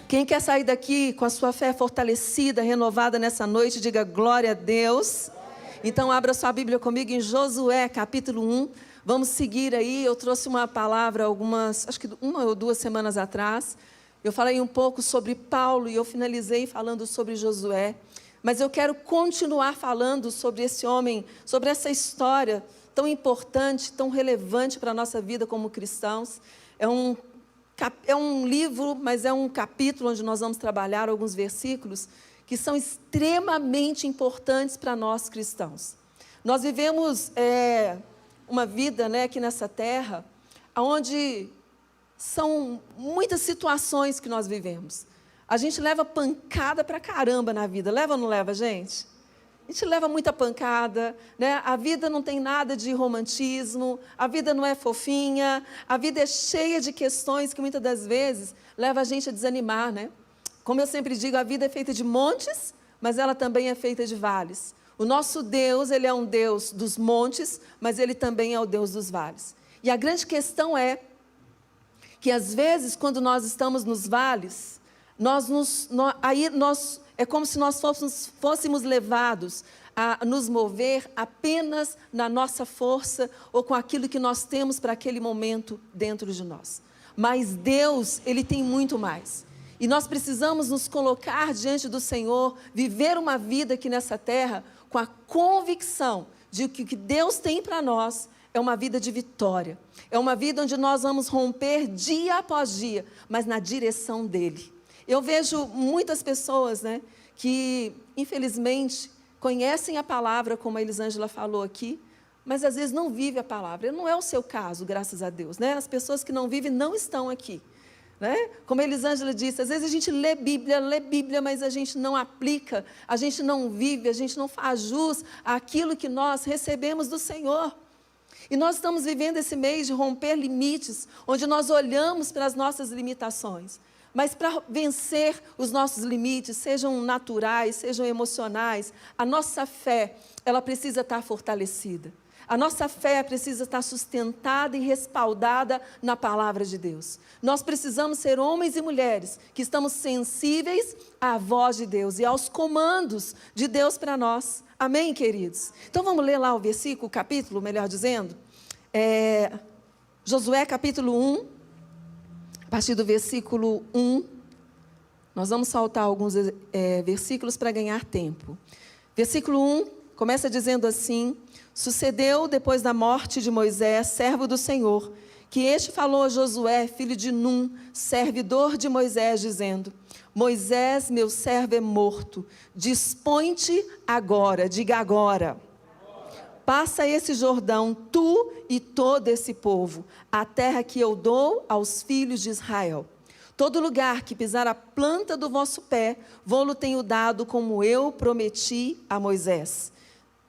Quem quer sair daqui com a sua fé fortalecida, renovada nessa noite, diga glória a Deus. Então abra sua Bíblia comigo em Josué capítulo 1. Vamos seguir aí. Eu trouxe uma palavra acho que 1 ou 2 semanas atrás. Eu falei um pouco sobre Paulo e eu finalizei falando sobre Josué. Mas eu quero continuar falando sobre esse homem, sobre essa história tão importante, tão relevante para a nossa vida como cristãos. É um livro, mas é um capítulo onde nós vamos trabalhar alguns versículos que são extremamente importantes para nós cristãos. Nós vivemos uma vida, aqui nessa terra, onde são muitas situações que nós vivemos. A gente leva pancada pra caramba na vida, leva ou não leva, gente? A gente leva muita pancada, A vida não tem nada de romantismo, a vida não é fofinha, a vida é cheia de questões que muitas das vezes leva a gente a desanimar, Como eu sempre digo, a vida é feita de montes, mas ela também é feita de vales. O nosso Deus, Ele é um Deus dos montes, mas Ele também é o Deus dos vales. E a grande questão é que às vezes, quando nós estamos nos vales, é como se nós fôssemos levados a nos mover apenas na nossa força ou com aquilo que nós temos para aquele momento dentro de nós. Mas Deus, Ele tem muito mais. E nós precisamos nos colocar diante do Senhor, viver uma vida aqui nessa terra com a convicção de que o que Deus tem para nós é uma vida de vitória. É uma vida onde nós vamos romper dia após dia, mas na direção dEle. Eu vejo muitas pessoas, que infelizmente conhecem a palavra, como a Elisângela falou aqui, mas às vezes não vivem a palavra. Não é o seu caso, graças a Deus, As pessoas que não vivem não estão aqui, Como a Elisângela disse, às vezes a gente lê Bíblia, mas a gente não aplica, a gente não vive, a gente não faz jus àquilo que nós recebemos do Senhor. E nós estamos vivendo esse mês de romper limites, onde nós olhamos para as nossas limitações. Mas para vencer os nossos limites, sejam naturais, sejam emocionais, a nossa fé, ela precisa estar fortalecida. A nossa fé precisa estar sustentada e respaldada na palavra de Deus. Nós precisamos ser homens e mulheres que estamos sensíveis à voz de Deus e aos comandos de Deus para nós. Amém, queridos? Então vamos ler lá o versículo, o capítulo, melhor dizendo. Josué capítulo 1. A partir do versículo 1, nós vamos saltar alguns versículos para ganhar tempo. Versículo 1 começa dizendo assim: sucedeu depois da morte de Moisés, servo do Senhor, que este falou a Josué, filho de Num, servidor de Moisés, dizendo: Moisés, meu servo, é morto, dispõe-te agora, diga agora. Passa esse Jordão, tu e todo esse povo, a terra que eu dou aos filhos de Israel. Todo lugar que pisar a planta do vosso pé, vou-lo tenho dado, como eu prometi a Moisés.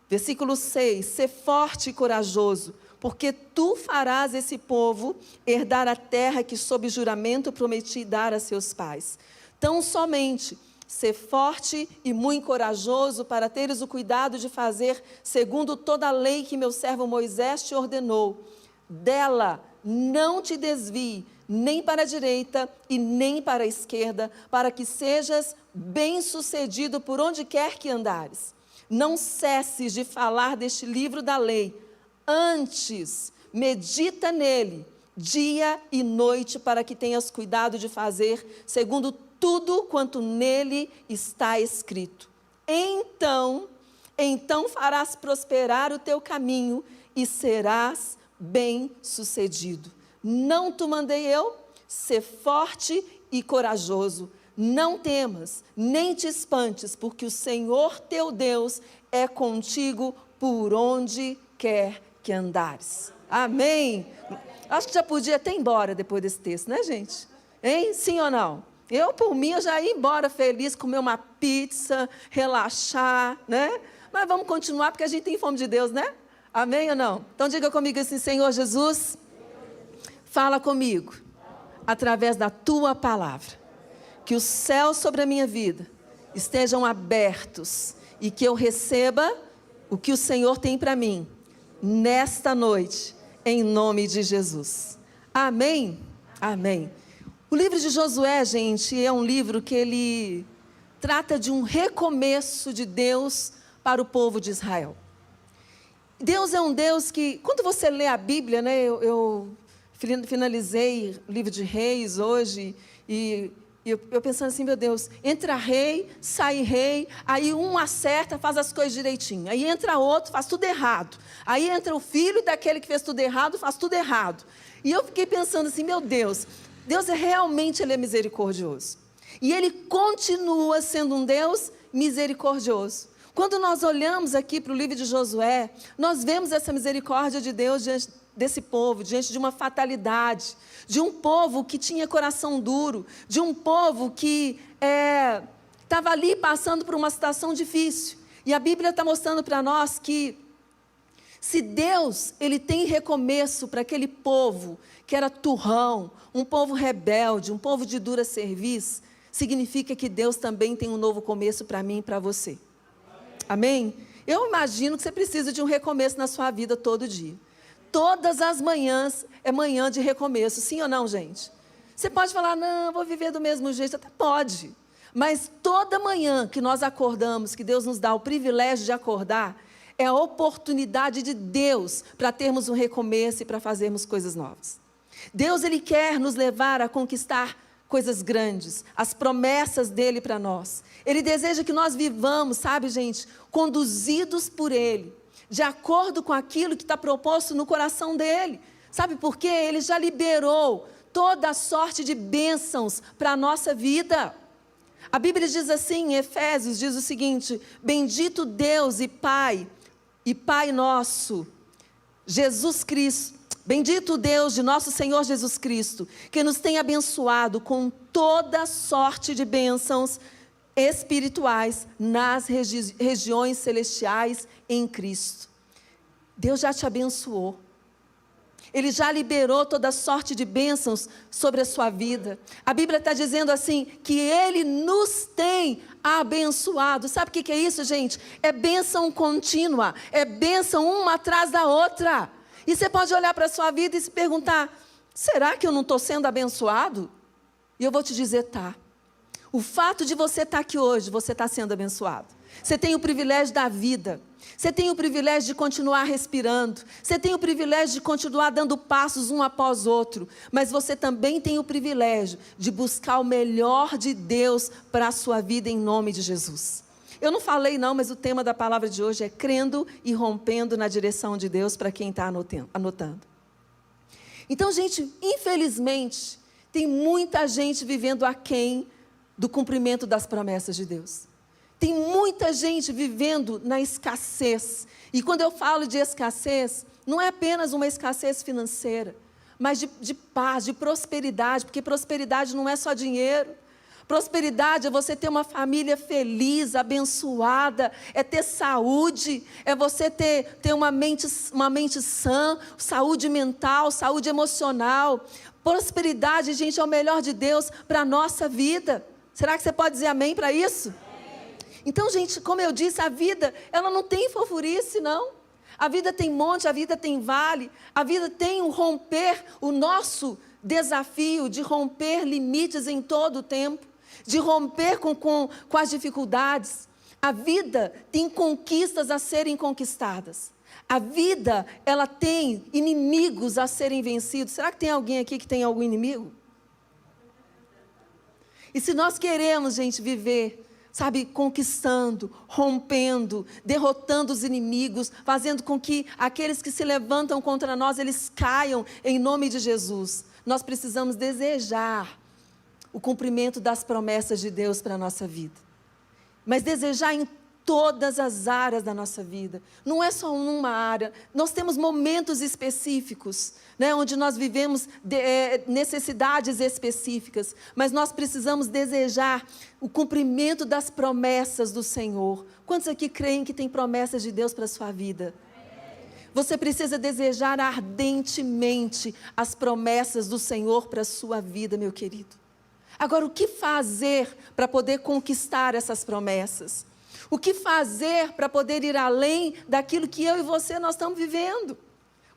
Versículo 6, sê forte e corajoso, porque tu farás esse povo herdar a terra que sob juramento prometi dar a seus pais. Tão somente ser forte e muito corajoso para teres o cuidado de fazer segundo toda a lei que meu servo Moisés te ordenou. Dela não te desvie, nem para a direita e nem para a esquerda, para que sejas bem-sucedido por onde quer que andares. Não cesses de falar deste livro da lei, antes medita nele, dia e noite, para que tenhas cuidado de fazer segundo tudo quanto nele está escrito. Então farás prosperar o teu caminho e serás bem-sucedido. Não te mandei eu? Ser forte e corajoso. Não temas, nem te espantes, porque o Senhor teu Deus é contigo por onde quer que andares. Amém? Acho que já podia até ir embora depois desse texto, gente? Hein? Sim ou não? Eu, por mim, eu já ia embora feliz, comer uma pizza, relaxar, Mas vamos continuar, porque a gente tem fome de Deus, Amém ou não? Então diga comigo assim: Senhor Jesus, fala comigo, através da tua palavra. Que os céus sobre a minha vida estejam abertos e que eu receba o que o Senhor tem para mim, nesta noite, em nome de Jesus. Amém? Amém. O livro de Josué, gente, é um livro que ele trata de um recomeço de Deus para o povo de Israel. Deus é um Deus que, quando você lê a Bíblia, né, eu finalizei o livro de Reis hoje, e eu pensando assim, meu Deus, entra rei, sai rei, aí um acerta, faz as coisas direitinho, aí entra outro, faz tudo errado, aí entra o filho daquele que fez tudo errado, faz tudo errado. E eu fiquei pensando assim, meu Deus, Deus ele é misericordioso, e Ele continua sendo um Deus misericordioso. Quando nós olhamos aqui para o livro de Josué, nós vemos essa misericórdia de Deus diante desse povo, diante de uma fatalidade, de um povo que tinha coração duro, de um povo que estava ali passando por uma situação difícil. E a Bíblia está mostrando para nós que se Deus ele tem recomeço para aquele povo que era turrão, um povo rebelde, um povo de dura cerviz, significa que Deus também tem um novo começo para mim e para você. Amém? Eu imagino que você precisa de um recomeço na sua vida todo dia. Todas as manhãs é manhã de recomeço, sim ou não, gente? Você pode falar, não, vou viver do mesmo jeito, até pode. Mas toda manhã que nós acordamos, que Deus nos dá o privilégio de acordar, é a oportunidade de Deus para termos um recomeço e para fazermos coisas novas. Deus, Ele quer nos levar a conquistar coisas grandes, as promessas dEle para nós. Ele deseja que nós vivamos, sabe, gente, conduzidos por Ele, de acordo com aquilo que está proposto no coração dEle. Sabe por quê? Ele já liberou toda a sorte de bênçãos para a nossa vida. A Bíblia diz assim, em Efésios, diz o seguinte, bendito Deus e Pai nosso, Jesus Cristo, bendito Deus de nosso Senhor Jesus Cristo, que nos tem abençoado com toda sorte de bênçãos espirituais nas regiões celestiais em Cristo. Deus já te abençoou. Ele já liberou toda sorte de bênçãos sobre a sua vida. A Bíblia está dizendo assim, que Ele nos tem abençoado. Sabe o que é isso, gente? É bênção contínua, é bênção uma atrás da outra. E você pode olhar para a sua vida e se perguntar, será que eu não estou sendo abençoado? E eu vou te dizer, tá. O fato de você estar aqui hoje, você está sendo abençoado. Você tem o privilégio da vida. Você tem o privilégio de continuar respirando. Você tem o privilégio de continuar dando passos um após outro. Mas você também tem o privilégio de buscar o melhor de Deus para a sua vida em nome de Jesus. Eu não falei não, mas o tema da palavra de hoje é crendo e rompendo na direção de Deus para quem está anotando. Então, gente, infelizmente, tem muita gente vivendo aquém do cumprimento das promessas de Deus. Tem muita gente vivendo na escassez. E quando eu falo de escassez, não é apenas uma escassez financeira, mas de paz, de prosperidade, porque prosperidade não é só dinheiro. Prosperidade é você ter uma família feliz, abençoada, é ter saúde, é você ter uma mente sã, saúde mental, saúde emocional. Prosperidade, gente, é o melhor de Deus para a nossa vida. Será que você pode dizer amém para isso? Então, gente, como eu disse, a vida, ela não tem fofurice, não. A vida tem monte, a vida tem vale, a vida tem o romper, o nosso desafio de romper limites em todo o tempo, de romper com as dificuldades. A vida tem conquistas a serem conquistadas. A vida, ela tem inimigos a serem vencidos. Será que tem alguém aqui que tem algum inimigo? E se nós queremos, gente, viver, sabe, conquistando, rompendo, derrotando os inimigos, fazendo com que aqueles que se levantam contra nós, eles caiam em nome de Jesus, nós precisamos desejar o cumprimento das promessas de Deus para a nossa vida. Mas desejar em todas as áreas da nossa vida. Não é só uma área. Nós temos momentos específicos, né, onde nós vivemos necessidades específicas. Mas nós precisamos desejar o cumprimento das promessas do Senhor. Quantos aqui creem que tem promessas de Deus para a sua vida? Você precisa desejar ardentemente as promessas do Senhor para a sua vida, meu querido. Agora, o que fazer para poder conquistar essas promessas? O que fazer para poder ir além daquilo que eu e você nós estamos vivendo?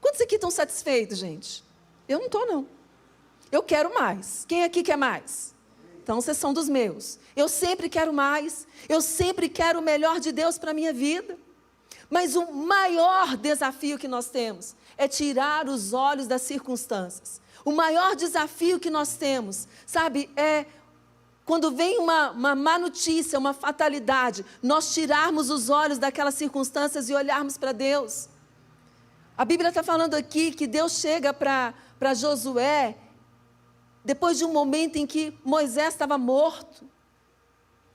Quantos aqui estão satisfeitos, gente? Eu não estou, não. Eu quero mais. Quem aqui quer mais? Então, vocês são dos meus. Eu sempre quero mais. Eu sempre quero o melhor de Deus para a minha vida. Mas o maior desafio que nós temos é tirar os olhos das circunstâncias. O maior desafio que nós temos, sabe, é quando vem uma má notícia, uma fatalidade, nós tirarmos os olhos daquelas circunstâncias e olharmos para Deus. A Bíblia está falando aqui que Deus chega para Josué, depois de um momento em que Moisés estava morto,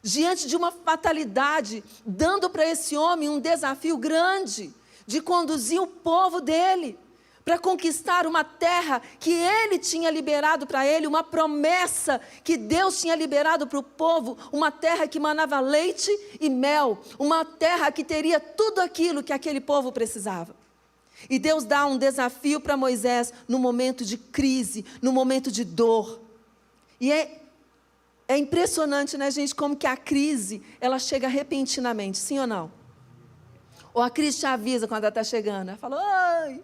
diante de uma fatalidade, dando para esse homem um desafio grande, de conduzir o povo dele, para conquistar uma terra que ele tinha liberado para ele, uma promessa que Deus tinha liberado para o povo, uma terra que manava leite e mel, uma terra que teria tudo aquilo que aquele povo precisava. E Deus dá um desafio para Moisés no momento de crise, no momento de dor. E é impressionante, né, gente, como que a crise, ela chega repentinamente, sim ou não? Ou a crise te avisa quando ela está chegando, ela fala, oi,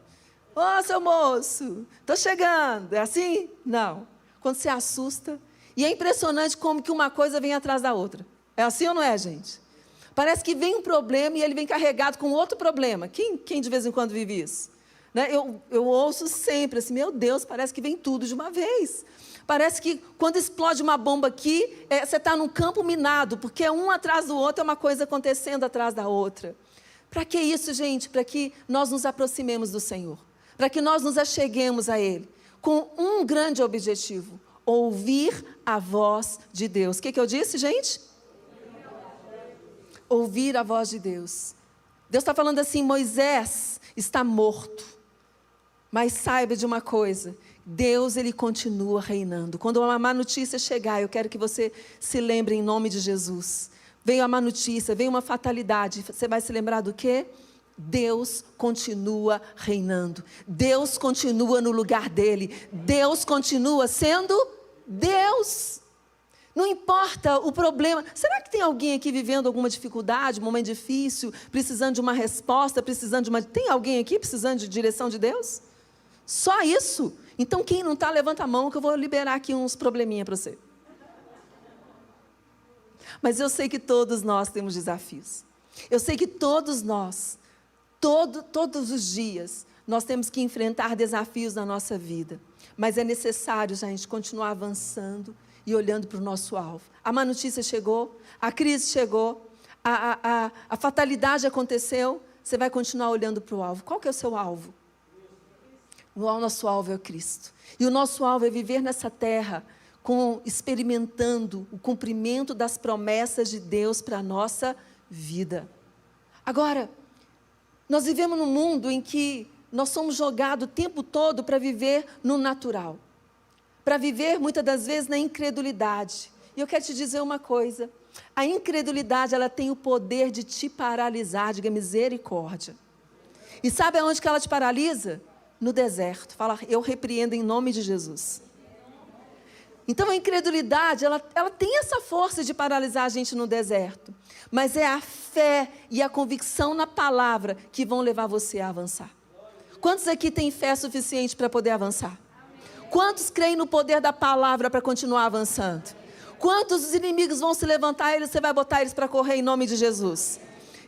ô seu moço, estou chegando, é assim? Não, quando você assusta, e é impressionante como que uma coisa vem atrás da outra, é assim ou não é, gente? Parece que vem um problema e ele vem carregado com outro problema. Quem de vez em quando vive isso? Né? Eu ouço sempre assim, meu Deus, parece que vem tudo de uma vez. Parece que quando explode uma bomba aqui, você está num campo minado, porque um atrás do outro é uma coisa acontecendo atrás da outra. Para que isso, gente? Para que nós nos aproximemos do Senhor. Para que nós nos acheguemos a Ele. Com um grande objetivo, ouvir a voz de Deus. O que eu disse, gente? Ouvir a voz de Deus. Deus está falando assim, Moisés está morto. Mas saiba de uma coisa, Deus, Ele continua reinando. Quando uma má notícia chegar, eu quero que você se lembre em nome de Jesus. Veio a má notícia, veio uma fatalidade, você vai se lembrar do quê? Deus continua reinando. Deus continua no lugar dEle. Deus continua sendo Deus. Não importa o problema. Será que tem alguém aqui vivendo alguma dificuldade, um momento difícil, precisando de uma resposta, precisando de uma... Tem alguém aqui precisando de direção de Deus? Só isso? Então quem não está, levanta a mão que eu vou liberar aqui uns probleminha para você. Mas eu sei que todos nós temos desafios. Eu sei que todos nós, todos os dias, nós temos que enfrentar desafios na nossa vida. Mas é necessário, gente, continuar avançando e olhando para o nosso alvo. A má notícia chegou, a crise chegou, a fatalidade aconteceu, você vai continuar olhando para o alvo. Qual que é o seu alvo? O nosso alvo é o Cristo. E o nosso alvo é viver nessa terra, experimentando o cumprimento das promessas de Deus para a nossa vida. Agora, nós vivemos num mundo em que nós somos jogados o tempo todo para viver no natural. Para viver, muitas das vezes, na incredulidade. E eu quero te dizer uma coisa. A incredulidade, ela tem o poder de te paralisar, diga misericórdia. E sabe aonde que ela te paralisa? No deserto. Fala, eu repreendo em nome de Jesus. Então, a incredulidade, ela tem essa força de paralisar a gente no deserto. Mas é a fé e a convicção na palavra que vão levar você a avançar. Quantos aqui têm fé suficiente para poder avançar? Quantos creem no poder da palavra para continuar avançando? Quantos os inimigos vão se levantar e você vai botar eles para correr em nome de Jesus?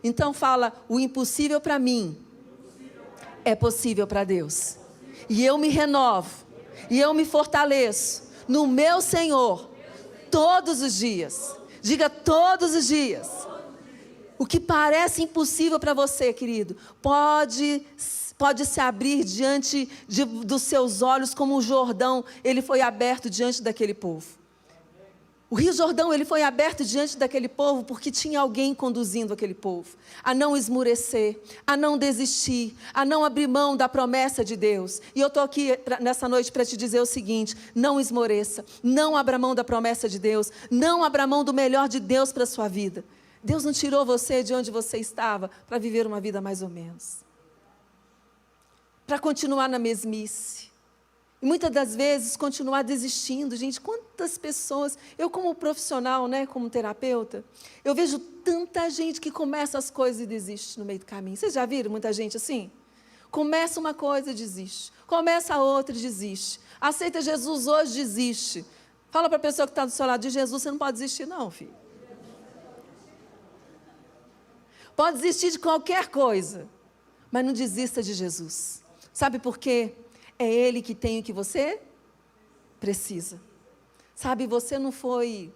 Então fala, o impossível para mim é possível para Deus. E eu me renovo, e eu me fortaleço no meu Senhor todos os dias. Diga todos os dias. O que parece impossível para você, querido, pode se abrir diante dos seus olhos, como o Jordão, ele foi aberto diante daquele povo. O Rio Jordão, ele foi aberto diante daquele povo, porque tinha alguém conduzindo aquele povo, a não esmurecer, a não desistir, a não abrir mão da promessa de Deus. E eu estou aqui nessa noite para te dizer o seguinte, não esmoreça, não abra mão da promessa de Deus, não abra mão do melhor de Deus para a sua vida. Deus não tirou você de onde você estava para viver uma vida mais ou menos. Para continuar na mesmice. E muitas das vezes continuar desistindo. Gente, quantas pessoas... Eu como profissional, né, como terapeuta, eu vejo tanta gente que começa as coisas e desiste no meio do caminho. Vocês já viram muita gente assim? Começa uma coisa e desiste. Começa a outra e desiste. Aceita Jesus hoje, desiste. Fala para a pessoa que está do seu lado, de Jesus você não pode desistir não, filho. Pode desistir de qualquer coisa, mas não desista de Jesus. Sabe por quê? É Ele que tem o que você precisa. Sabe, você não foi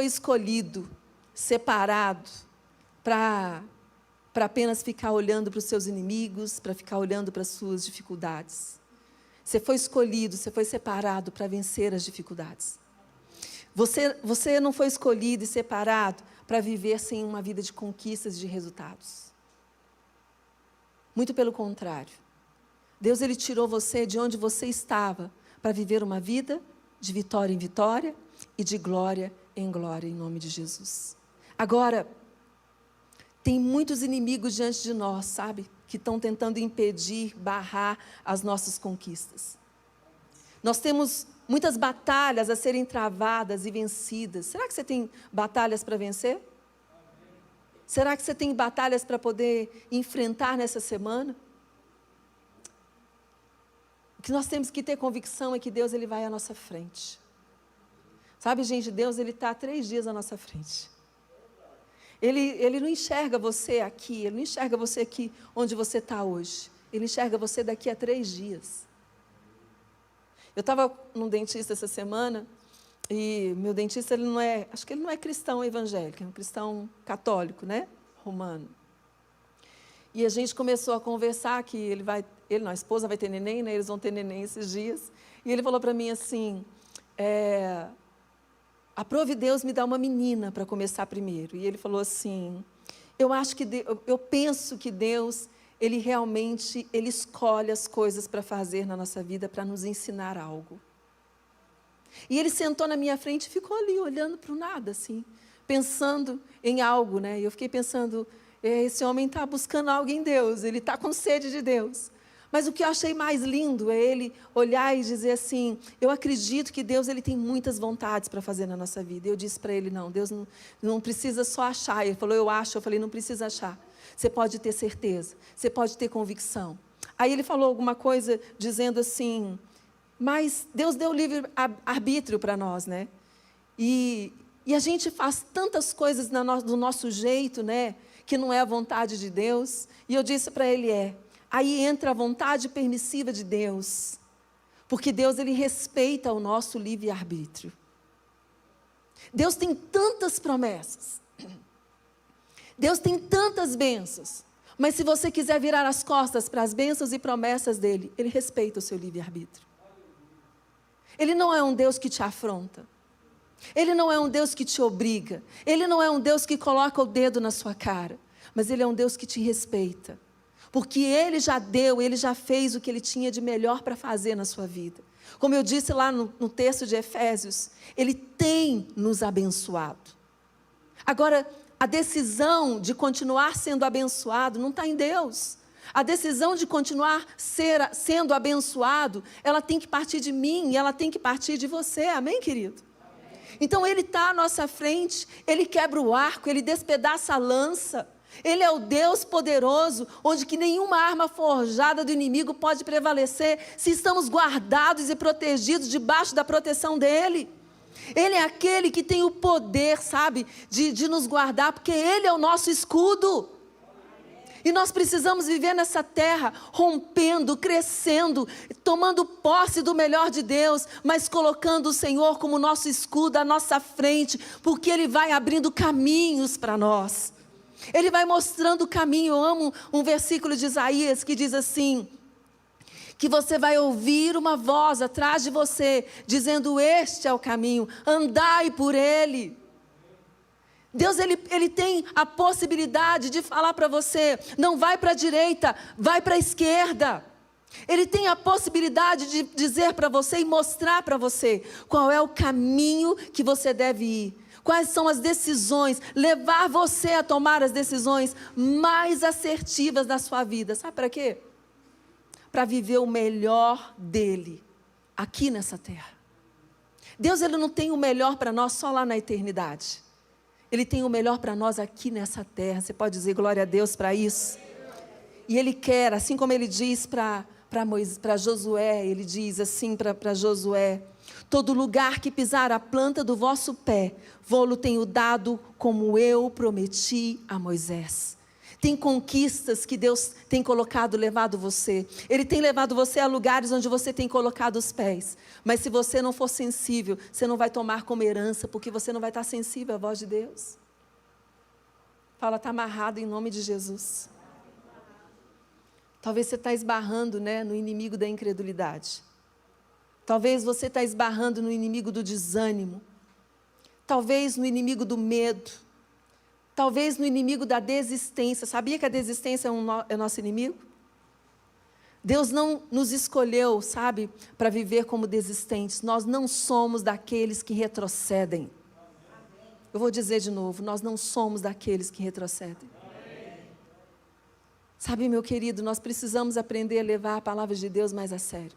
escolhido, separado, para apenas ficar olhando para os seus inimigos, para ficar olhando para as suas dificuldades. Você foi escolhido, você foi separado para vencer as dificuldades. Você não foi escolhido e separado para viver sem uma vida de conquistas e de resultados. Muito pelo contrário. Deus, Ele tirou você de onde você estava para viver uma vida de vitória em vitória e de glória em glória, em nome de Jesus. Agora, tem muitos inimigos diante de nós, sabe? Que estão tentando impedir, barrar as nossas conquistas. Nós temos muitas batalhas a serem travadas e vencidas. Será que você tem batalhas para vencer? Será que você tem batalhas para poder enfrentar nessa semana? O que nós temos que ter convicção é que Deus, Ele vai à nossa frente. Sabe, gente, Deus, Ele está 3 dias à nossa frente. Ele não enxerga você aqui, Ele não enxerga você aqui onde você está hoje. Ele enxerga você daqui a 3 dias. Eu estava num dentista essa semana, e meu dentista, acho que ele não é cristão evangélico, é um cristão católico, né? Romano. E a gente começou a conversar que a esposa vai ter neném, né? Eles vão ter neném esses dias. E ele falou para mim assim, aprove Deus me dar uma menina para começar primeiro. E ele falou assim, eu penso que Deus, Ele realmente, Ele escolhe as coisas para fazer na nossa vida, para nos ensinar algo. E ele sentou na minha frente e ficou ali, olhando para o nada, assim, pensando em algo, né? E eu fiquei pensando, esse homem está buscando algo em Deus, ele está com sede de Deus. Mas o que eu achei mais lindo é ele olhar e dizer assim, eu acredito que Deus, Ele tem muitas vontades para fazer na nossa vida. E eu disse para ele, não, Deus não precisa só achar. Ele falou, eu acho. Eu falei, não precisa achar. Você pode ter certeza, você pode ter convicção. Aí ele falou alguma coisa dizendo assim, mas Deus deu livre-arbítrio para nós, né? E a gente faz tantas coisas do nosso jeito, né? Que não é a vontade de Deus. E eu disse para ele, aí entra a vontade permissiva de Deus. Porque Deus, Ele respeita o nosso livre-arbítrio. Deus tem tantas promessas. Deus tem tantas bênçãos. Mas se você quiser virar as costas para as bênçãos e promessas dEle, Ele respeita o seu livre-arbítrio. Ele não é um Deus que te afronta. Ele não é um Deus que te obriga. Ele não é um Deus que coloca o dedo na sua cara. Mas Ele é um Deus que te respeita. Porque Ele já deu, Ele já fez o que Ele tinha de melhor para fazer na sua vida. Como eu disse lá no texto de Efésios, Ele tem nos abençoado. Agora, a decisão de continuar sendo abençoado não está em Deus. A decisão de continuar sendo abençoado, ela tem que partir de mim e ela tem que partir de você. Amém, querido? Amém. Então, Ele está à nossa frente, Ele quebra o arco, Ele despedaça a lança. Ele é o Deus poderoso, onde que nenhuma arma forjada do inimigo pode prevalecer, se estamos guardados e protegidos debaixo da proteção dEle. Ele é aquele que tem o poder, sabe, de nos guardar, porque Ele é o nosso escudo. E nós precisamos viver nessa terra, rompendo, crescendo, tomando posse do melhor de Deus, mas colocando o Senhor como nosso escudo à nossa frente, porque Ele vai abrindo caminhos para nós. Ele vai mostrando o caminho. Eu amo um versículo de Isaías que diz assim, que você vai ouvir uma voz atrás de você, dizendo, este é o caminho, andai por ele. Deus, ele tem a possibilidade de falar para você, não vai para a direita, vai para a esquerda. Ele tem a possibilidade de dizer para você e mostrar para você qual é o caminho que você deve ir. Quais são as decisões, levar você a tomar as decisões mais assertivas da sua vida. Sabe para quê? Para viver o melhor dEle, aqui nessa terra. Deus, Ele não tem o melhor para nós só lá na eternidade. Ele tem o melhor para nós aqui nessa terra. Você pode dizer glória a Deus para isso? E Ele quer, assim como Ele diz para para Josué, ele diz assim para Josué: todo lugar que pisar a planta do vosso pé, vô-lo tenho dado como eu prometi a Moisés. Tem conquistas que Deus tem levado você. Ele tem levado você a lugares onde você tem colocado os pés. Mas se você não for sensível, você não vai tomar como herança, porque você não vai estar sensível à voz de Deus. Fala, está amarrado em nome de Jesus. Talvez você está esbarrando, no inimigo da incredulidade. Talvez você está esbarrando no inimigo do desânimo. Talvez no inimigo do medo. Talvez no inimigo da desistência. Sabia que a desistência é nosso inimigo? Deus não nos escolheu, para viver como desistentes. Nós não somos daqueles que retrocedem. Eu vou dizer de novo, nós não somos daqueles que retrocedem. Sabe, meu querido, nós precisamos aprender a levar a palavra de Deus mais a sério.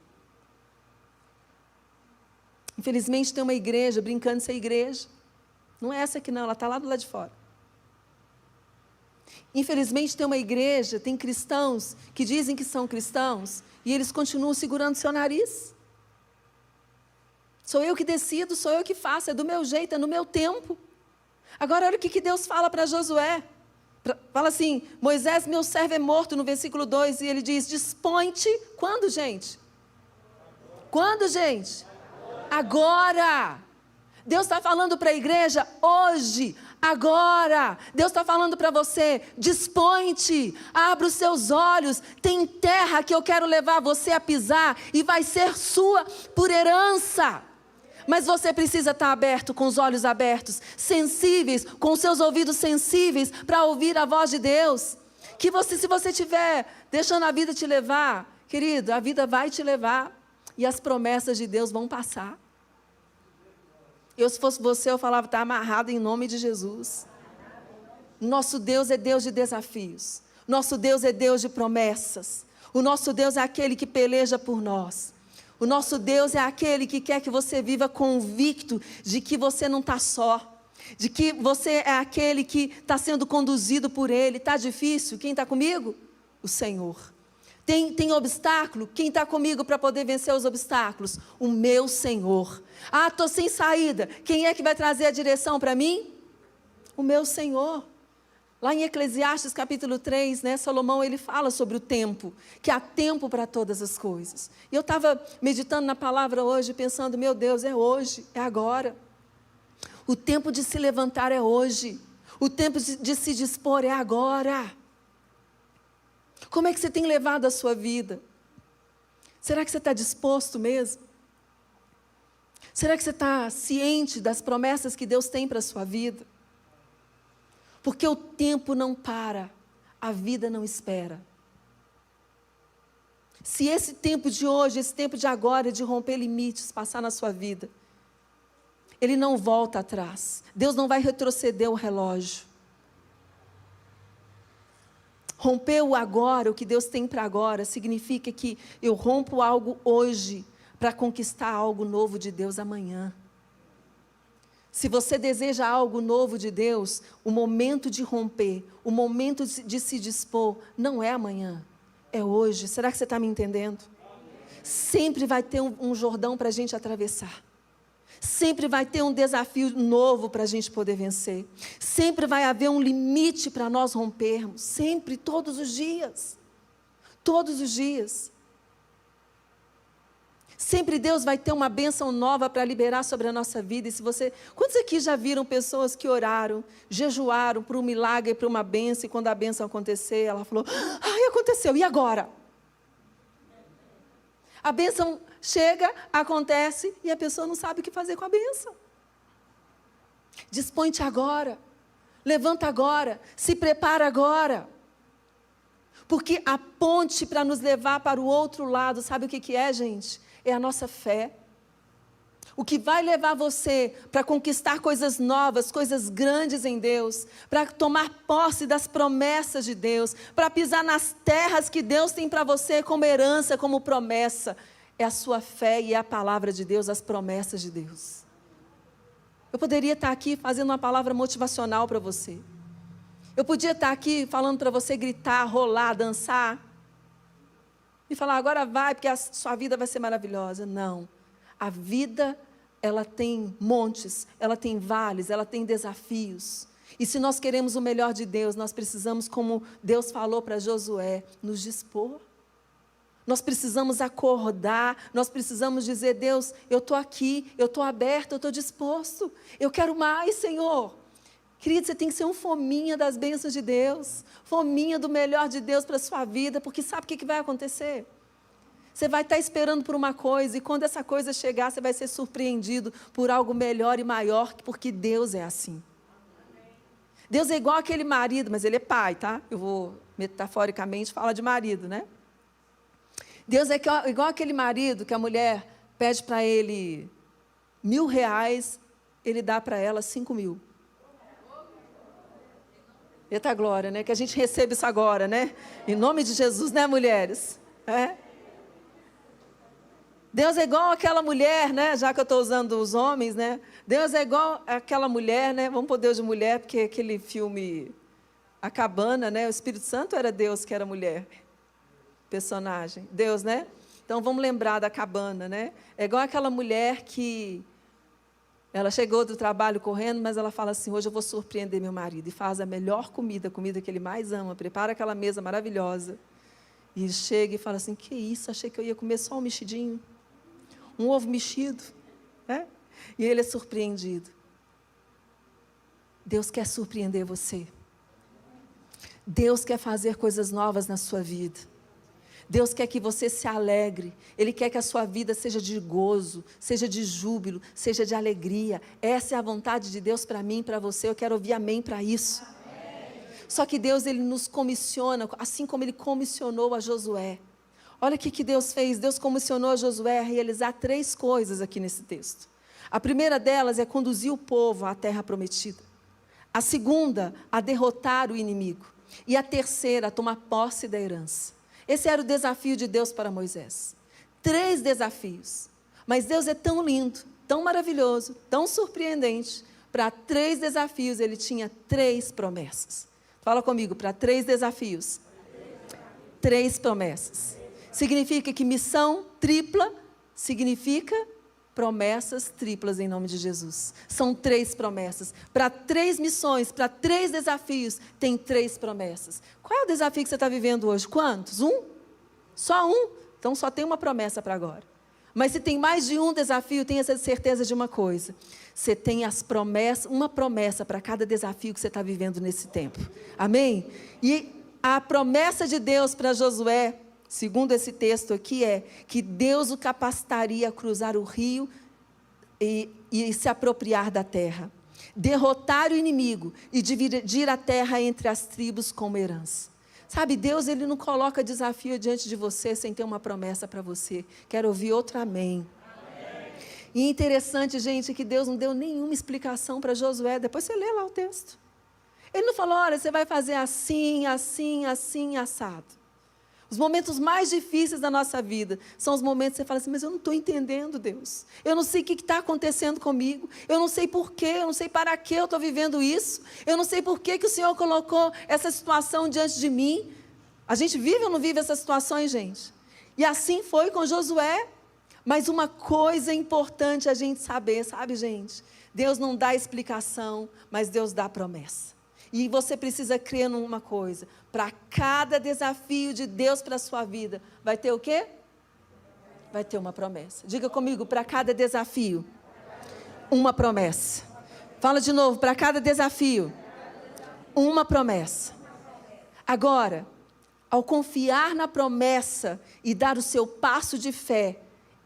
Infelizmente tem uma igreja brincando de ser igreja. Não é essa aqui não, ela está lá do lado de fora. Infelizmente tem uma igreja, tem cristãos que dizem que são cristãos e eles continuam segurando seu nariz. Sou eu que decido, sou eu que faço, é do meu jeito, é no meu tempo. Agora olha o que Deus fala para Josué. Fala assim, Moisés, meu servo é morto, no versículo 2, e ele diz, dispõe-te, quando, gente? Quando, gente? Agora. Deus está falando para a igreja hoje, agora. Deus está falando para você, dispõe-te, abra os seus olhos, tem terra que eu quero levar você a pisar e vai ser sua por herança. Mas você precisa estar aberto, com os olhos abertos, sensíveis, com os seus ouvidos sensíveis para ouvir a voz de Deus. Que você, se você estiver deixando a vida te levar, querido, a vida vai te levar e as promessas de Deus vão passar. Eu, se fosse você, eu falava, está amarrado em nome de Jesus. Nosso Deus é Deus de desafios. Nosso Deus é Deus de promessas. O nosso Deus é aquele que peleja por nós. O nosso Deus é aquele que quer que você viva convicto de que você não está só. De que você é aquele que está sendo conduzido por Ele. Está difícil? Quem está comigo? O Senhor. Tem obstáculo? Quem está comigo para poder vencer os obstáculos? O meu Senhor. Ah, estou sem saída. Quem é que vai trazer a direção para mim? O meu Senhor. Lá em Eclesiastes capítulo 3, Salomão ele fala sobre o tempo, que há tempo para todas as coisas. E eu estava meditando na palavra hoje, pensando, meu Deus, é hoje, é agora. O tempo de se levantar é hoje. O tempo de se dispor é agora. Como é que você tem levado a sua vida? Será que você está disposto mesmo? Será que você está ciente das promessas que Deus tem para a sua vida? Porque o tempo não para, a vida não espera. Se esse tempo de hoje, esse tempo de agora, de romper limites, passar na sua vida, ele não volta atrás. Deus não vai retroceder o relógio. Romper o agora, o que Deus tem para agora, significa que eu rompo algo hoje para conquistar algo novo de Deus amanhã. Se você deseja algo novo de Deus, o momento de romper, o momento de se dispor, não é amanhã, é hoje. Será que você está me entendendo? Sempre vai ter um Jordão para a gente atravessar. Sempre vai ter um desafio novo para a gente poder vencer. Sempre vai haver um limite para nós rompermos. Sempre, todos os dias. Todos os dias. Sempre Deus vai ter uma bênção nova para liberar sobre a nossa vida. E se você, quantos aqui já viram pessoas que oraram, jejuaram por um milagre, por uma bênção, e quando a bênção acontecer, ela falou, ai, aconteceu, e agora? A bênção chega, acontece, e a pessoa não sabe o que fazer com a bênção. Dispõe-te agora, levanta agora, se prepara agora. Porque a ponte para nos levar para o outro lado, sabe o que é, gente? É a nossa fé. O que vai levar você para conquistar coisas novas, coisas grandes em Deus, para tomar posse das promessas de Deus, para pisar nas terras que Deus tem para você como herança, como promessa, é a sua fé e é a palavra de Deus, as promessas de Deus. Eu poderia estar aqui fazendo uma palavra motivacional para você. Eu podia estar aqui falando para você gritar, rolar, dançar. e falar, agora vai, porque a sua vida vai ser maravilhosa. Não. A vida, ela tem montes, ela tem vales, ela tem desafios. E se nós queremos o melhor de Deus, nós precisamos, como Deus falou para Josué, nos dispor. Nós precisamos acordar, nós precisamos dizer, Deus, eu estou aqui, eu estou aberto, eu estou disposto. Eu quero mais, Senhor. Querido, você tem que ser um fominha das bênçãos de Deus, fominha do melhor de Deus para a sua vida, porque sabe o que vai acontecer? Você vai estar esperando por uma coisa, e quando essa coisa chegar, você vai ser surpreendido por algo melhor e maior, porque Deus é assim. Deus é igual aquele marido, mas ele é pai, tá? Eu vou, metaforicamente, falar de marido, né? Deus é igual aquele marido que a mulher pede para ele R$1.000, ele dá para ela 5.000. Eita glória, né? Que a gente recebe isso agora, né? Em nome de Jesus, né, mulheres? É. Deus é igual aquela mulher, né? Já que eu estou usando os homens, né? Deus é igual aquela mulher, né? Vamos pôr Deus de mulher, porque aquele filme A Cabana, né? O Espírito Santo era Deus que era mulher. Personagem. Deus, né? Então vamos lembrar da cabana, né? É igual aquela mulher que ela chegou do trabalho correndo, mas ela fala assim, hoje eu vou surpreender meu marido. E faz a melhor comida, a comida que ele mais ama, prepara aquela mesa maravilhosa. E chega e fala assim, que isso, achei que eu ia comer só um mexidinho. Um ovo mexido. Né? E ele é surpreendido. Deus quer surpreender você. Deus quer fazer coisas novas na sua vida. Deus quer que você se alegre, Ele quer que a sua vida seja de gozo, seja de júbilo, seja de alegria. Essa é a vontade de Deus para mim e para você, eu quero ouvir amém para isso. Amém. Só que Deus, Ele nos comissiona, assim como Ele comissionou a Josué. Olha o que Deus fez, Deus comissionou a Josué a realizar 3 coisas aqui nesse texto. A primeira delas é conduzir o povo à terra prometida. A segunda, a derrotar o inimigo. E a terceira, a tomar posse da herança. Esse era o desafio de Deus para Moisés. 3 desafios. Mas Deus é tão lindo, tão maravilhoso, tão surpreendente. Para 3 desafios, Ele tinha 3 promessas. Fala comigo, para 3 desafios. 3 promessas. Significa que missão tripla significa promessas triplas em nome de Jesus. São 3 promessas. Para 3 missões, para 3 desafios, tem 3 promessas. Qual é o desafio que você está vivendo hoje? Quantos? 1? Só 1? Então só tem uma promessa para agora. Mas se tem mais de um desafio, tenha essa certeza de uma coisa. Você tem as promessas, uma promessa para cada desafio que você está vivendo nesse tempo. Amém? E a promessa de Deus para Josué, segundo esse texto aqui, é que Deus o capacitaria a cruzar o rio e se apropriar da terra. Derrotar o inimigo e dividir a terra entre as tribos como herança. Sabe, Deus, Ele não coloca desafio diante de você sem ter uma promessa para você. Quero ouvir outro amém. Amém. E interessante, gente, que Deus não deu nenhuma explicação para Josué. Depois você lê lá o texto. Ele não falou, olha, você vai fazer assim, assim, assim, assado. Os momentos mais difíceis da nossa vida são os momentos que você fala assim, mas eu não estou entendendo, Deus. Eu não sei o que está acontecendo comigo. Eu não sei porquê, eu não sei para que eu estou vivendo isso. Eu não sei por que o Senhor colocou essa situação diante de mim. A gente vive ou não vive essas situações, gente? E assim foi com Josué. Mas uma coisa importante a gente saber, sabe, gente? Deus não dá explicação, mas Deus dá promessa. E você precisa crer numa coisa. Para cada desafio de Deus para a sua vida, vai ter o quê? Vai ter uma promessa. Diga comigo, para cada desafio, uma promessa. Fala de novo, para cada desafio, uma promessa. Agora, ao confiar na promessa e dar o seu passo de fé,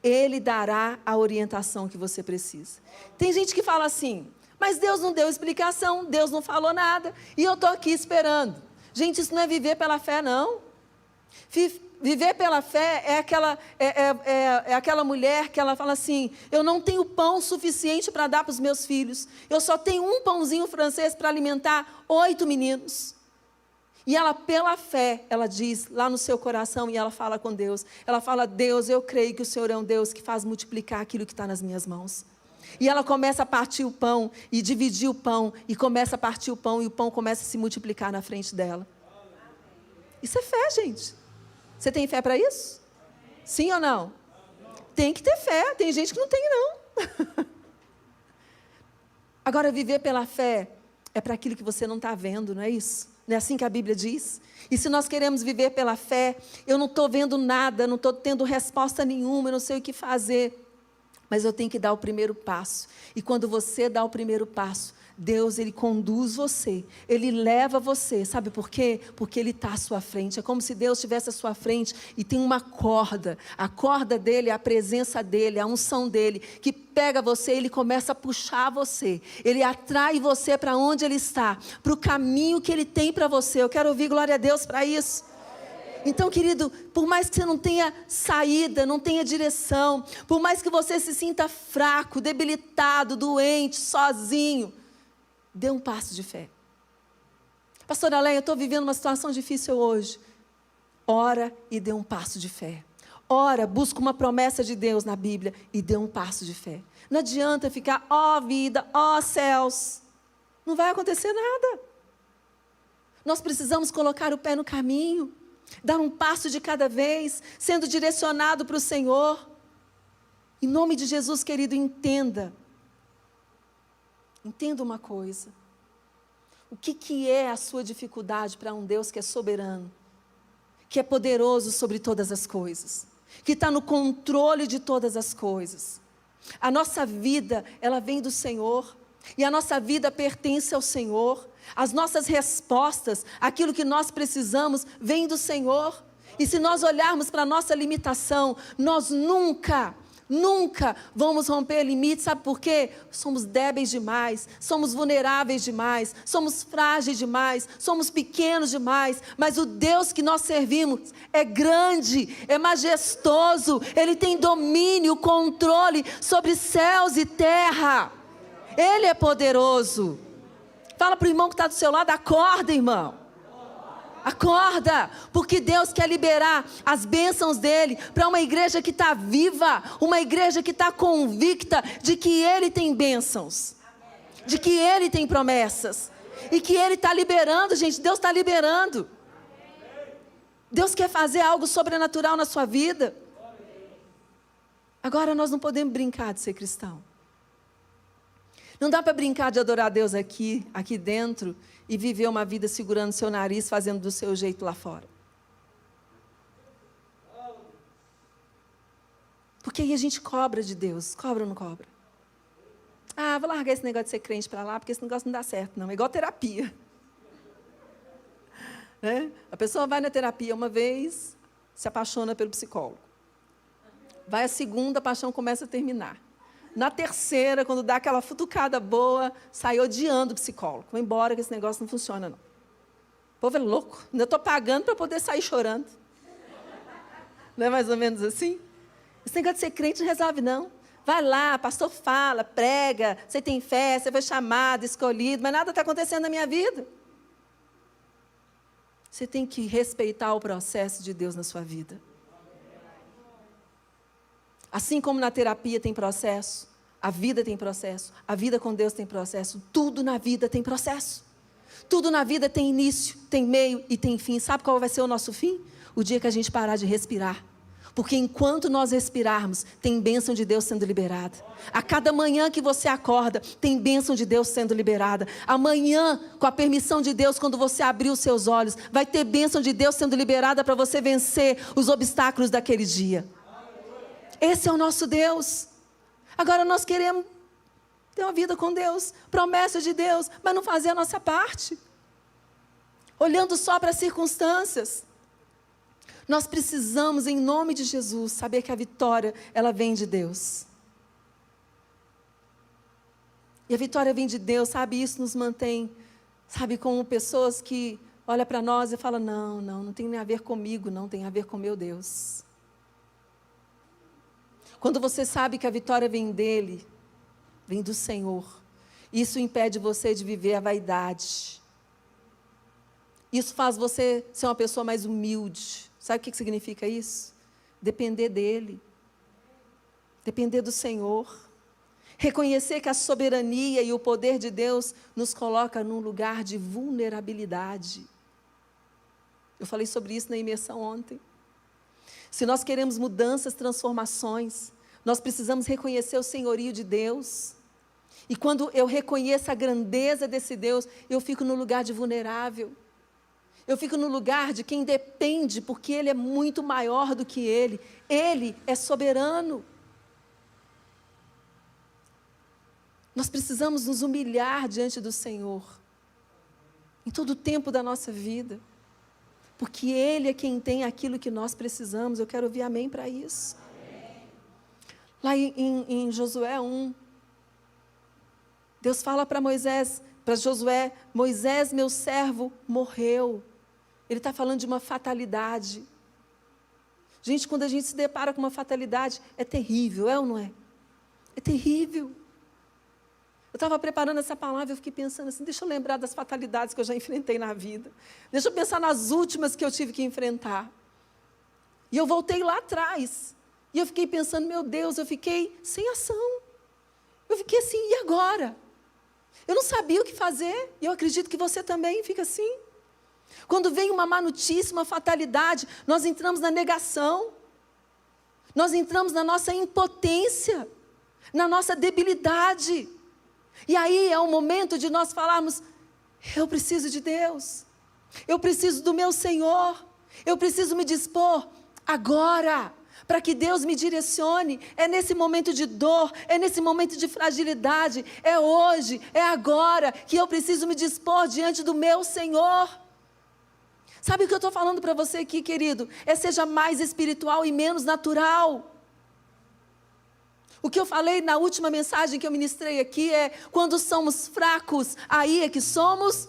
Ele dará a orientação que você precisa. Tem gente que fala assim, mas Deus não deu explicação, Deus não falou nada, e eu estou aqui esperando. Gente, isso não é viver pela fé, não. Viver pela fé é aquela mulher que ela fala assim, eu não tenho pão suficiente para dar para os meus filhos, eu só tenho um pãozinho francês para alimentar 8 meninos. E ela, pela fé, ela diz lá no seu coração, e ela fala com Deus, ela fala, Deus, eu creio que o Senhor é um Deus que faz multiplicar aquilo que está nas minhas mãos. E ela começa a partir o pão, e dividir o pão, e começa a partir o pão, e o pão começa a se multiplicar na frente dela. Isso é fé, gente. Você tem fé para isso? Sim ou não? Tem que ter fé, tem gente que não tem não. Agora, viver pela fé é para aquilo que você não está vendo, não é isso? Não é assim que a Bíblia diz? E se nós queremos viver pela fé, eu não estou vendo nada, não estou tendo resposta nenhuma, eu não sei o que fazer, mas eu tenho que dar o primeiro passo. E quando você dá o primeiro passo, Deus, Ele conduz você, Ele leva você, sabe por quê? Porque Ele está à sua frente, é como se Deus estivesse à sua frente e tem uma corda, a corda dEle é a presença dEle, a unção dEle, que pega você, Ele começa a puxar você, Ele atrai você para onde Ele está, para o caminho que Ele tem para você. Eu quero ouvir glória a Deus para isso. Então, querido, por mais que você não tenha saída, não tenha direção, por mais que você se sinta fraco, debilitado, doente, sozinho, dê um passo de fé. Pastora Leia, eu estou vivendo uma situação difícil hoje. Ora e dê um passo de fé. Ora, busca uma promessa de Deus na Bíblia e dê um passo de fé. Não adianta ficar, ó vida, ó céus. Não vai acontecer nada. Nós precisamos colocar o pé no caminho, dar um passo de cada vez, sendo direcionado para o Senhor. Em nome de Jesus, querido, entenda. Entenda uma coisa. O que é a sua dificuldade para um Deus que é soberano, que é poderoso sobre todas as coisas, que está no controle de todas as coisas? A nossa vida, ela vem do Senhor, e a nossa vida pertence ao Senhor. As nossas respostas, aquilo que nós precisamos, vem do Senhor. E se nós olharmos para a nossa limitação, nós nunca vamos romper limites. Sabe por quê? Somos débeis demais, somos vulneráveis demais, somos frágeis demais, somos pequenos demais, mas o Deus que nós servimos é grande, é majestoso, Ele tem domínio, controle sobre céus e terra, Ele é poderoso. Fala para o irmão que está do seu lado, acorda, irmão. Acorda, porque Deus quer liberar as bênçãos dEle para uma igreja que está viva, uma igreja que está convicta de que Ele tem bênçãos, de que Ele tem promessas, e que Ele está liberando, gente. Deus está liberando. Deus quer fazer algo sobrenatural na sua vida. Agora nós não podemos brincar de ser cristão. Não dá para brincar de adorar a Deus aqui dentro, e viver uma vida segurando seu nariz, fazendo do seu jeito lá fora. Porque aí a gente cobra de Deus. Cobra ou não cobra? Ah, vou largar esse negócio de ser crente para lá, porque esse negócio não dá certo, não. É igual terapia. Né? A pessoa vai na terapia uma vez, se apaixona pelo psicólogo. Vai a segunda, a paixão começa a terminar. Na terceira, quando dá aquela futucada boa, sai odiando o psicólogo. Vou embora que esse negócio não funciona, não. O povo é louco. Ainda estou pagando para poder sair chorando. Não é mais ou menos assim? Esse negócio de ser crente não resolve, não. Vai lá, pastor fala, prega, você tem fé, você foi chamado, escolhido, mas nada está acontecendo na minha vida. Você tem que respeitar o processo de Deus na sua vida. Assim como na terapia tem processo, a vida tem processo, a vida com Deus tem processo, tudo na vida tem processo. Tudo na vida tem início, tem meio e tem fim. Sabe qual vai ser o nosso fim? O dia que a gente parar de respirar. Porque enquanto nós respirarmos, tem bênção de Deus sendo liberada. A cada manhã que você acorda, tem bênção de Deus sendo liberada. Amanhã, com a permissão de Deus, quando você abrir os seus olhos, vai ter bênção de Deus sendo liberada para você vencer os obstáculos daquele dia. Esse é o nosso Deus. Agora nós queremos ter uma vida com Deus, promessas de Deus, mas não fazer a nossa parte. Olhando só para as circunstâncias. Nós precisamos, em nome de Jesus, saber que a vitória, ela vem de Deus. E a vitória vem de Deus, sabe? Isso nos mantém, sabe, como pessoas que olham para nós e falam, não tem nem a ver comigo, não, tem a ver com meu Deus. Quando você sabe que a vitória vem dEle, vem do Senhor, isso impede você de viver a vaidade. Isso faz você ser uma pessoa mais humilde. Sabe o que significa isso? Depender dEle. Depender do Senhor. Reconhecer que a soberania e o poder de Deus nos coloca num lugar de vulnerabilidade. Eu falei sobre isso na imersão ontem. Se nós queremos mudanças, transformações, nós precisamos reconhecer o senhorio de Deus. E quando eu reconheço a grandeza desse Deus, eu fico no lugar de vulnerável. Eu fico no lugar de quem depende, porque Ele é muito maior do que Ele. Ele é soberano. Nós precisamos nos humilhar diante do Senhor, em todo o tempo da nossa vida, porque Ele é quem tem aquilo que nós precisamos. Eu quero ouvir amém para isso. Amém. Lá em Josué 1, Deus fala para Moisés, para Josué: Moisés, meu servo, morreu. Ele está falando de uma fatalidade. Gente, quando a gente se depara com uma fatalidade, é terrível, é ou não é? É terrível. Eu estava preparando essa palavra, eu fiquei pensando assim, deixa eu lembrar das fatalidades que eu já enfrentei na vida. Deixa eu pensar nas últimas que eu tive que enfrentar. E eu voltei lá atrás. E eu fiquei pensando, meu Deus, eu fiquei sem ação. Eu fiquei assim, e agora? Eu não sabia o que fazer. E eu acredito que você também fica assim. Quando vem uma má notícia, uma fatalidade, nós entramos na negação. Nós entramos na nossa impotência, na nossa debilidade. E aí é o momento de nós falarmos: eu preciso de Deus, eu preciso do meu Senhor, eu preciso me dispor agora, para que Deus me direcione. É nesse momento de dor, é nesse momento de fragilidade, é hoje, é agora, que eu preciso me dispor diante do meu Senhor. Sabe o que eu estou falando para você aqui, querido? Seja mais espiritual e menos natural. O que eu falei na última mensagem que eu ministrei aqui é: quando somos fracos, aí é que somos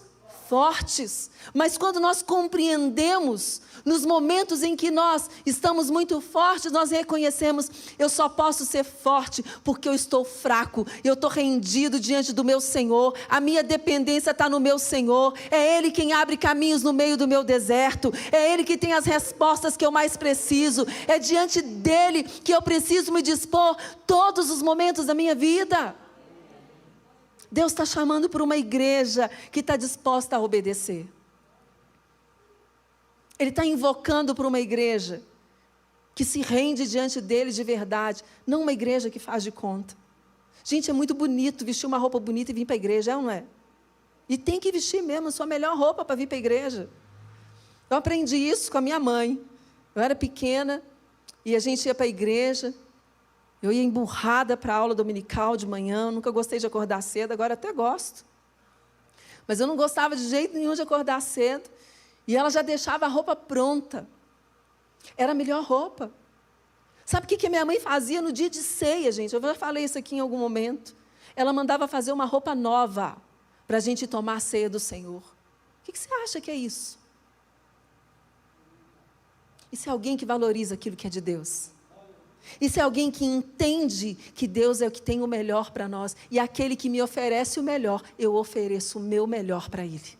fortes. Mas quando nós compreendemos, nos momentos em que nós estamos muito fortes, nós reconhecemos: eu só posso ser forte porque eu estou fraco, eu estou rendido diante do meu Senhor, a minha dependência está no meu Senhor, é Ele quem abre caminhos no meio do meu deserto, é Ele que tem as respostas que eu mais preciso, é diante dEle que eu preciso me dispor todos os momentos da minha vida. Deus está chamando por uma igreja que está disposta a obedecer. Ele está invocando por uma igreja que se rende diante dele de verdade, não uma igreja que faz de conta. Gente, é muito bonito vestir uma roupa bonita e vir para a igreja, é ou não é? E tem que vestir mesmo a sua melhor roupa para vir para a igreja. Eu aprendi isso com a minha mãe. Eu era pequena e a gente ia para a igreja. Eu ia emburrada para a aula dominical de manhã, eu nunca gostei de acordar cedo, agora até gosto. Mas eu não gostava de jeito nenhum de acordar cedo. E ela já deixava a roupa pronta. Era a melhor roupa. Sabe o que a minha mãe fazia no dia de ceia, gente? Eu já falei isso aqui em algum momento. Ela mandava fazer uma roupa nova para a gente tomar a ceia do Senhor. O que você acha que é isso? Isso é alguém que valoriza aquilo que é de Deus. Isso é alguém que entende que Deus é o que tem o melhor para nós. E aquele que me oferece o melhor, eu ofereço o meu melhor para Ele.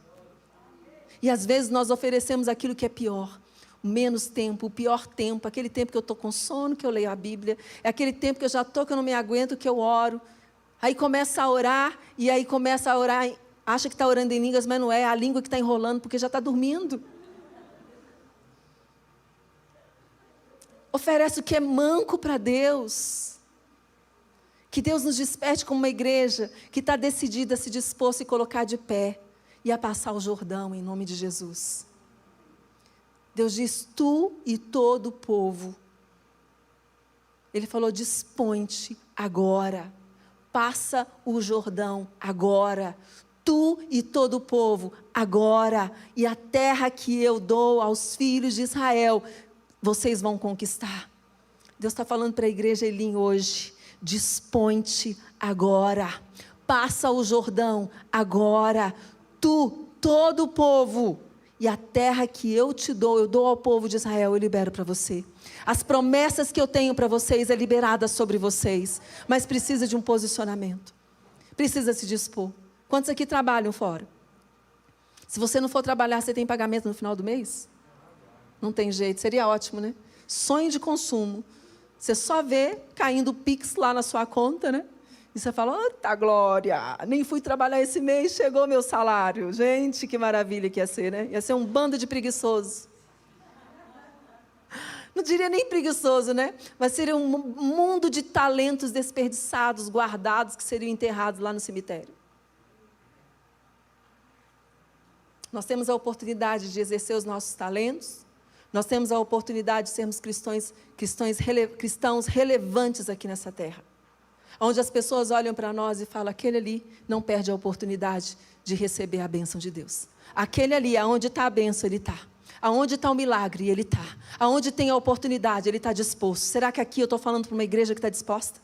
E às vezes nós oferecemos aquilo que é pior. O menos tempo, o pior tempo. Aquele tempo que eu estou com sono, que eu leio a Bíblia. É aquele tempo que eu já estou, que eu não me aguento, que eu oro. Aí começa a orar, e aí começa a orar, acha que está orando em línguas, mas não é. É a língua que está enrolando, porque já está dormindo. Oferece o que é manco para Deus. Que Deus nos desperte como uma igreja que está decidida a se dispor a se colocar de pé e a passar o Jordão em nome de Jesus. Deus diz: tu e todo o povo. Ele falou: dispõe-te agora, passa o Jordão agora, tu e todo o povo agora, e a terra que eu dou aos filhos de Israel, vocês vão conquistar. Deus está falando para a igreja Elim hoje: dispõe-te agora, passa o Jordão agora, tu, todo o povo, e a terra que eu te dou, eu dou ao povo de Israel, eu libero para você. As promessas que eu tenho para vocês é liberada sobre vocês, mas precisa de um posicionamento, precisa se dispor. Quantos aqui trabalham fora? Se você não for trabalhar, você tem pagamento no final do mês? Não tem jeito, seria ótimo, né? Sonho de consumo. Você só vê caindo o Pix lá na sua conta, né? E você fala: "Eita glória, nem fui trabalhar esse mês, chegou meu salário". Gente, que maravilha que ia ser, né? Ia ser um bando de preguiçosos. Não diria nem preguiçoso, né? Mas seria um mundo de talentos desperdiçados, guardados, que seriam enterrados lá no cemitério. Nós temos a oportunidade de exercer os nossos talentos. Nós temos a oportunidade de sermos cristãos relevantes aqui nessa terra. Onde as pessoas olham para nós e falam, aquele ali não perde a oportunidade de receber a bênção de Deus. Aquele ali, aonde está a bênção, ele está. Aonde está o milagre, ele está. Aonde tem a oportunidade, ele está disposto. Será que aqui eu estou falando para uma igreja que está disposta?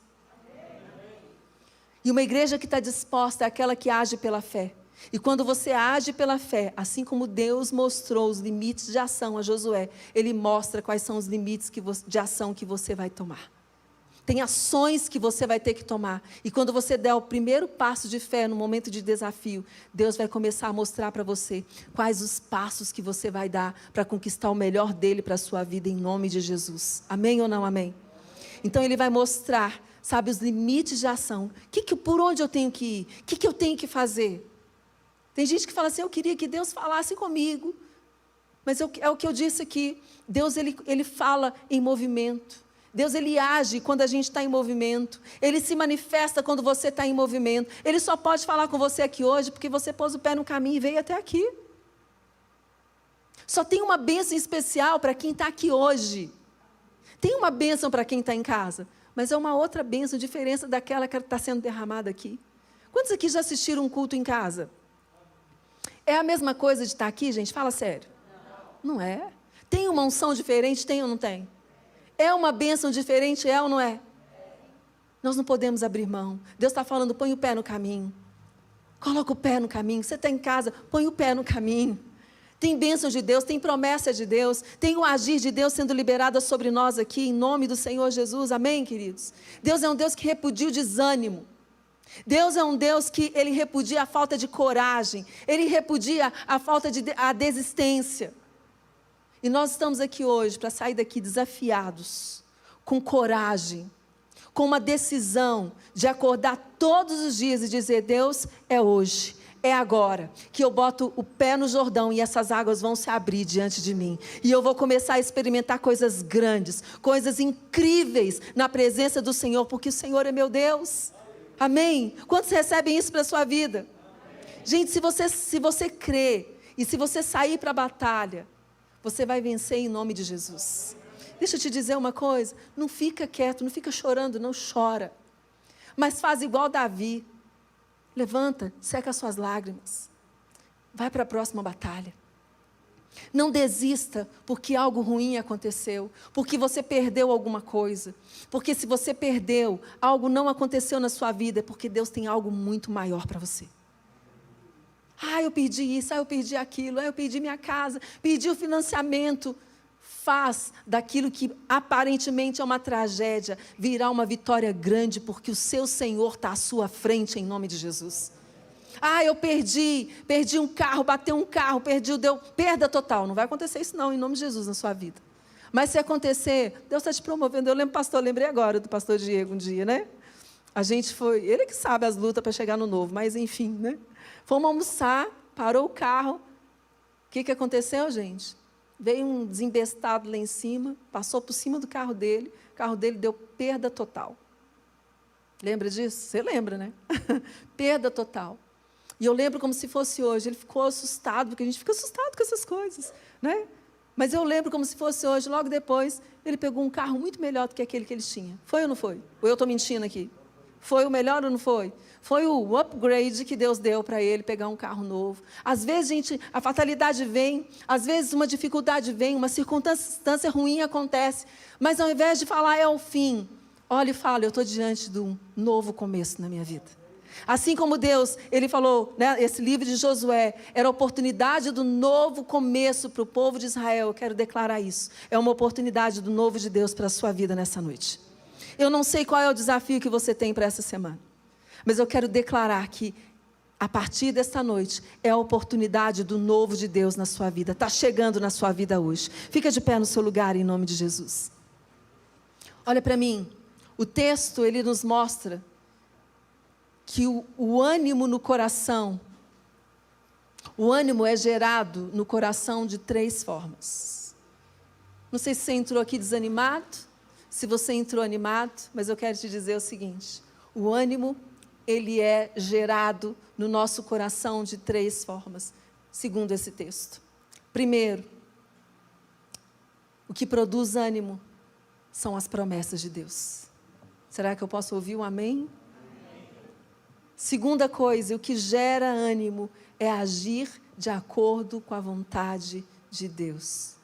E uma igreja que está disposta é aquela que age pela fé. E quando você age pela fé, assim como Deus mostrou os limites de ação a Josué, Ele mostra quais são os limites de ação que você vai tomar. Tem ações que você vai ter que tomar. E quando você der o primeiro passo de fé no momento de desafio, Deus vai começar a mostrar para você quais os passos que você vai dar para conquistar o melhor dele para a sua vida, em nome de Jesus. Amém ou não amém? Então Ele vai mostrar, sabe, os limites de ação. Por onde eu tenho que ir? O que eu tenho que fazer? Tem gente que fala assim, eu queria que Deus falasse comigo. Mas é o que eu disse aqui. Deus, ele fala em movimento. Deus, Ele age quando a gente está em movimento. Ele se manifesta quando você está em movimento. Ele só pode falar com você aqui hoje porque você pôs o pé no caminho e veio até aqui. Só tem uma bênção especial para quem está aqui hoje. Tem uma bênção para quem está em casa, mas é uma outra bênção, diferença daquela que está sendo derramada aqui. Quantos aqui já assistiram um culto em casa? É a mesma coisa de estar aqui, gente? Fala sério. Não é? Tem uma unção diferente, tem ou não tem? É uma bênção diferente, é ou não é? Nós não podemos abrir mão. Deus está falando, põe o pé no caminho. Coloca o pé no caminho. Você está em casa, põe o pé no caminho. Tem bênção de Deus, tem promessa de Deus, tem o agir de Deus sendo liberado sobre nós aqui, em nome do Senhor Jesus. Amém, queridos? Deus é um Deus que repudia o desânimo. Deus é um Deus que Ele repudia a falta de coragem. Ele repudia a falta de a desistência. E nós estamos aqui hoje para sair daqui desafiados, com coragem, com uma decisão de acordar todos os dias e dizer, Deus, é hoje, é agora, que eu boto o pé no Jordão e essas águas vão se abrir diante de mim. E eu vou começar a experimentar coisas grandes, coisas incríveis na presença do Senhor, porque o Senhor é meu Deus. Amém? Quantos recebem isso para a sua vida? Gente, se você crê e se você sair para a batalha, você vai vencer em nome de Jesus. Deixa eu te dizer uma coisa, não fica quieto, não fica chorando, não chora. Mas faz igual Davi. Levanta, seca as suas lágrimas. Vai para a próxima batalha. Não desista porque algo ruim aconteceu, porque você perdeu alguma coisa. Porque se você perdeu, algo não aconteceu na sua vida, é porque Deus tem algo muito maior para você. Eu perdi isso, eu perdi aquilo, eu perdi minha casa, perdi o financiamento. Faz daquilo que aparentemente é uma tragédia, virar uma vitória grande, porque o seu Senhor está à sua frente, em nome de Jesus. Eu perdi um carro, bateu um carro, deu perda total. Não vai acontecer isso não, em nome de Jesus, na sua vida. Mas se acontecer, Deus está te promovendo. Lembrei agora do pastor Diego um dia, né? A gente foi, ele que sabe as lutas para chegar no novo, mas enfim, né? Fomos almoçar, parou o carro. O que aconteceu, gente? Veio um desembestado lá em cima, passou por cima do carro dele, o carro dele deu perda total. Lembra disso? Você lembra, né? Perda total. E eu lembro como se fosse hoje, ele ficou assustado, porque a gente fica assustado com essas coisas, né? Mas eu lembro como se fosse hoje, logo depois, ele pegou um carro muito melhor do que aquele que eles tinham. Foi ou não foi? Ou eu estou mentindo aqui? Foi o melhor ou não foi? Foi o upgrade que Deus deu para ele pegar um carro novo. Às vezes, a fatalidade vem, às vezes uma dificuldade vem, uma circunstância ruim acontece, mas ao invés de falar é o fim, olha e fala, eu estou diante de um novo começo na minha vida. Assim como Deus, Ele falou, né, esse livro de Josué, era a oportunidade do novo começo para o povo de Israel. Eu quero declarar isso. É uma oportunidade do novo de Deus para a sua vida nessa noite. Eu não sei qual é o desafio que você tem para essa semana, mas eu quero declarar que a partir desta noite é a oportunidade do novo de Deus na sua vida. Está chegando na sua vida hoje. Fica de pé no seu lugar em nome de Jesus. Olha para mim, o texto ele nos mostra que o ânimo no coração, o ânimo é gerado no coração de 3 formas. Não sei se você entrou aqui desanimado, se você entrou animado, mas eu quero te dizer o seguinte: o ânimo, ele é gerado no nosso coração de 3 formas, segundo esse texto. Primeiro, o que produz ânimo são as promessas de Deus. Será que eu posso ouvir um amém? Segunda coisa, o que gera ânimo é agir de acordo com a vontade de Deus.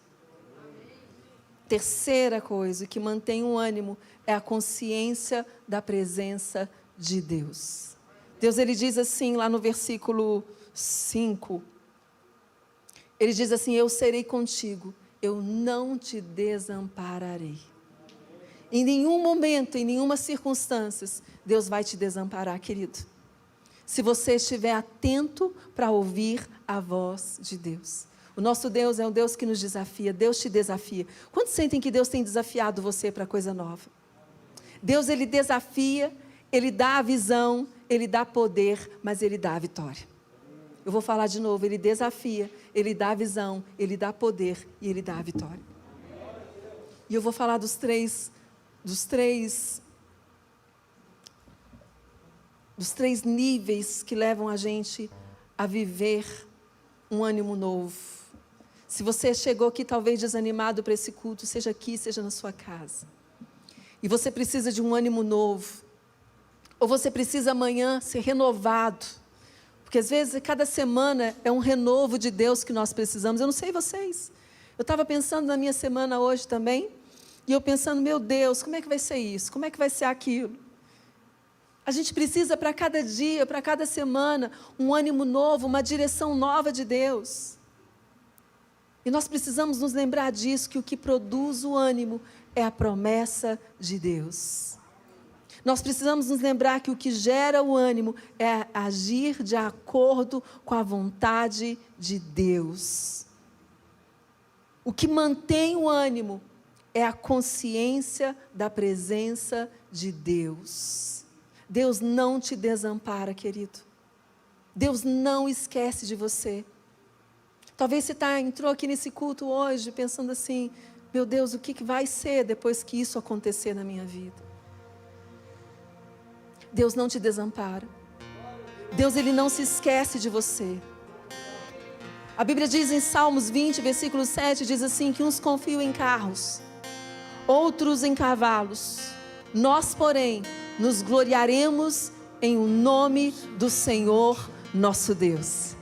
Terceira coisa, o que mantém o ânimo é a consciência da presença de Deus. Deus, ele diz assim, lá no versículo 5, ele diz assim: eu serei contigo, eu não te desampararei. Em nenhum momento, em nenhuma circunstância, Deus vai te desamparar, querido. Se você estiver atento para ouvir a voz de Deus. O nosso Deus é um Deus que nos desafia, Deus te desafia. Quantos sentem que Deus tem desafiado você para coisa nova? Deus, ele desafia, ele dá a visão, ele dá poder, mas ele dá a vitória. Eu vou falar de novo, ele desafia, ele dá a visão, ele dá poder e ele dá a vitória. E eu vou falar dos três níveis que levam a gente a viver um ânimo novo. Se você chegou aqui talvez desanimado para esse culto, seja aqui, seja na sua casa, e você precisa de um ânimo novo, ou você precisa amanhã ser renovado, porque às vezes cada semana é um renovo de Deus que nós precisamos. Eu não sei vocês, eu estava pensando na minha semana hoje também, e eu pensando, meu Deus, como é que vai ser isso? Como é que vai ser aquilo? A gente precisa para cada dia, para cada semana, um ânimo novo, uma direção nova de Deus. E nós precisamos nos lembrar disso, que o que produz o ânimo é a promessa de Deus. Nós precisamos nos lembrar que o que gera o ânimo é agir de acordo com a vontade de Deus. O que mantém o ânimo é a consciência da presença de Deus. Deus não te desampara, querido. Deus não esquece de você. Talvez você entrou aqui nesse culto hoje pensando assim: meu Deus, o que vai ser depois que isso acontecer na minha vida? Deus não te desampara. Deus, ele não se esquece de você. A Bíblia diz em Salmos 20, versículo 7, diz assim, que uns confiam em carros, outros em cavalos. Nós, porém, nos gloriaremos em o nome do Senhor nosso Deus.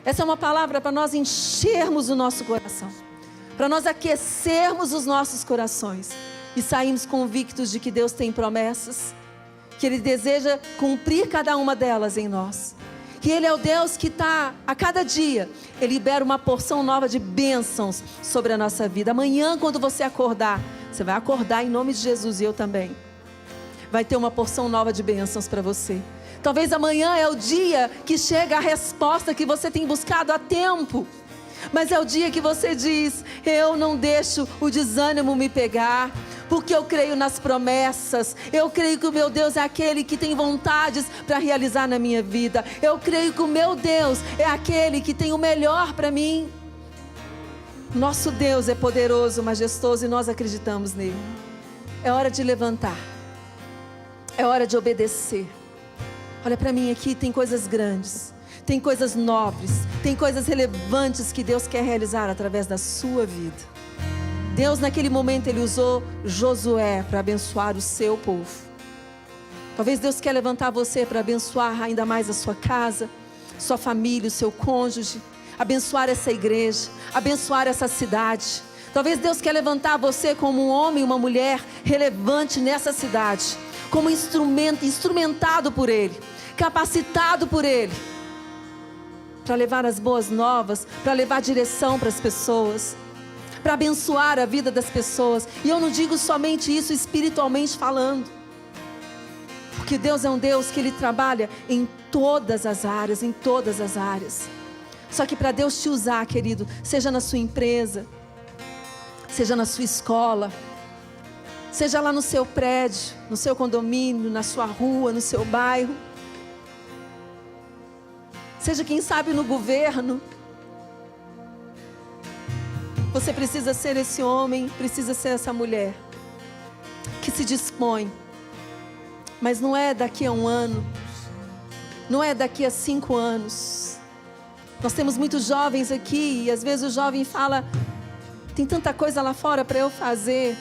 Essa é uma palavra para nós enchermos o nosso coração, para nós aquecermos os nossos corações e sairmos convictos de que Deus tem promessas, que Ele deseja cumprir cada uma delas em nós, que Ele é o Deus que está a cada dia, Ele libera uma porção nova de bênçãos sobre a nossa vida. Amanhã, quando você acordar, você vai acordar em nome de Jesus, e eu também. Vai ter uma porção nova de bênçãos para você. Talvez amanhã é o dia que chega a resposta que você tem buscado há tempo. Mas é o dia que você diz: eu não deixo o desânimo me pegar, porque eu creio nas promessas. Eu creio que o meu Deus é aquele que tem vontades para realizar na minha vida. Eu creio que o meu Deus é aquele que tem o melhor para mim. Nosso Deus é poderoso, majestoso, e nós acreditamos nele. É hora de levantar. É hora de obedecer. Olha para mim aqui, tem coisas grandes, tem coisas nobres, tem coisas relevantes que Deus quer realizar através da sua vida. Deus, naquele momento, Ele usou Josué para abençoar o seu povo. Talvez Deus quer levantar você para abençoar ainda mais a sua casa, sua família, o seu cônjuge, abençoar essa igreja, abençoar essa cidade. Talvez Deus quer levantar você como um homem e uma mulher relevante nessa cidade, como instrumentado por Ele, capacitado por Ele, para levar as boas novas, para levar direção para as pessoas, para abençoar a vida das pessoas. E eu não digo somente isso espiritualmente falando, porque Deus é um Deus que Ele trabalha em todas as áreas, em todas as áreas. Só que para Deus te usar, querido, seja na sua empresa, seja na sua escola, seja lá no seu prédio, no seu condomínio, na sua rua, no seu bairro, seja quem sabe no governo, Você precisa ser esse homem, precisa ser essa mulher que se dispõe. Mas não é daqui a 1 ano, não é daqui a 5 anos. Nós temos muitos jovens aqui e às vezes o jovem fala: tem tanta coisa lá fora para eu fazer,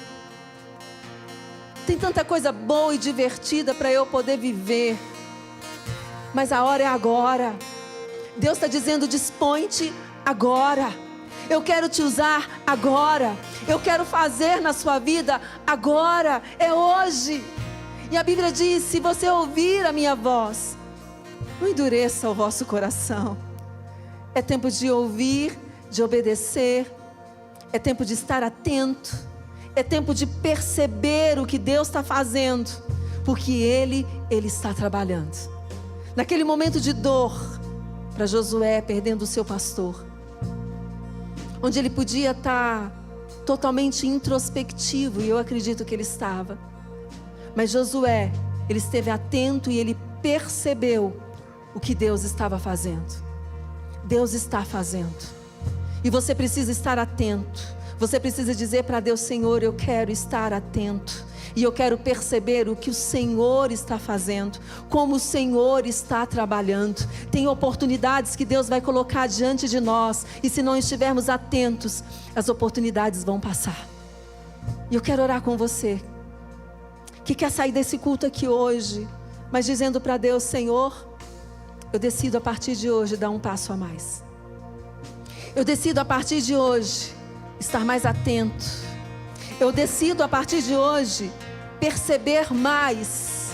tem tanta coisa boa e divertida para eu poder viver, mas a hora é agora. Deus está dizendo: dispõe-te agora. Eu quero te usar agora. Eu quero fazer na sua vida agora. É hoje. E a Bíblia diz: se você ouvir a minha voz, não endureça o vosso coração. É tempo de ouvir, de obedecer. É tempo de estar atento. É tempo de perceber o que Deus está fazendo, porque Ele está trabalhando. Naquele momento de dor, para Josué perdendo o seu pastor, onde ele podia estar totalmente introspectivo, e eu acredito que ele estava, mas Josué, ele esteve atento e ele percebeu o que Deus estava fazendo. Deus está fazendo, e você precisa estar atento. Você precisa dizer para Deus: Senhor, eu quero estar atento, e eu quero perceber o que o Senhor está fazendo, como o Senhor está trabalhando. Tem oportunidades que Deus vai colocar diante de nós, e se não estivermos atentos, as oportunidades vão passar. E eu quero orar com você, que quer sair desse culto aqui hoje, mas dizendo para Deus: Senhor, eu decido a partir de hoje dar um passo a mais. Eu decido a partir de hoje estar mais atento. Eu decido a partir de hoje perceber mais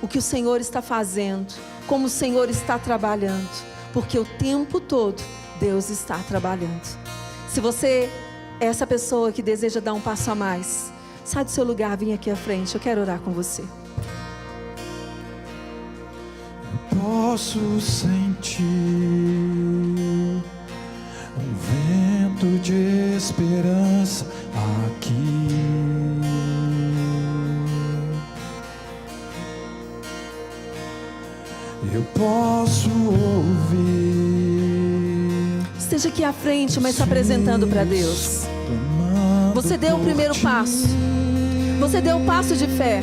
o que o Senhor está fazendo, como o Senhor está trabalhando, porque o tempo todo Deus está trabalhando. Se você é essa pessoa que deseja dar um passo a mais, sai do seu lugar, vem aqui à frente, eu quero orar com você. Eu posso sentir um vento de esperança aqui. Eu posso ouvir. Esteja aqui à frente, mas se apresentando para Deus. Você deu o primeiro passo. Você deu o passo de fé.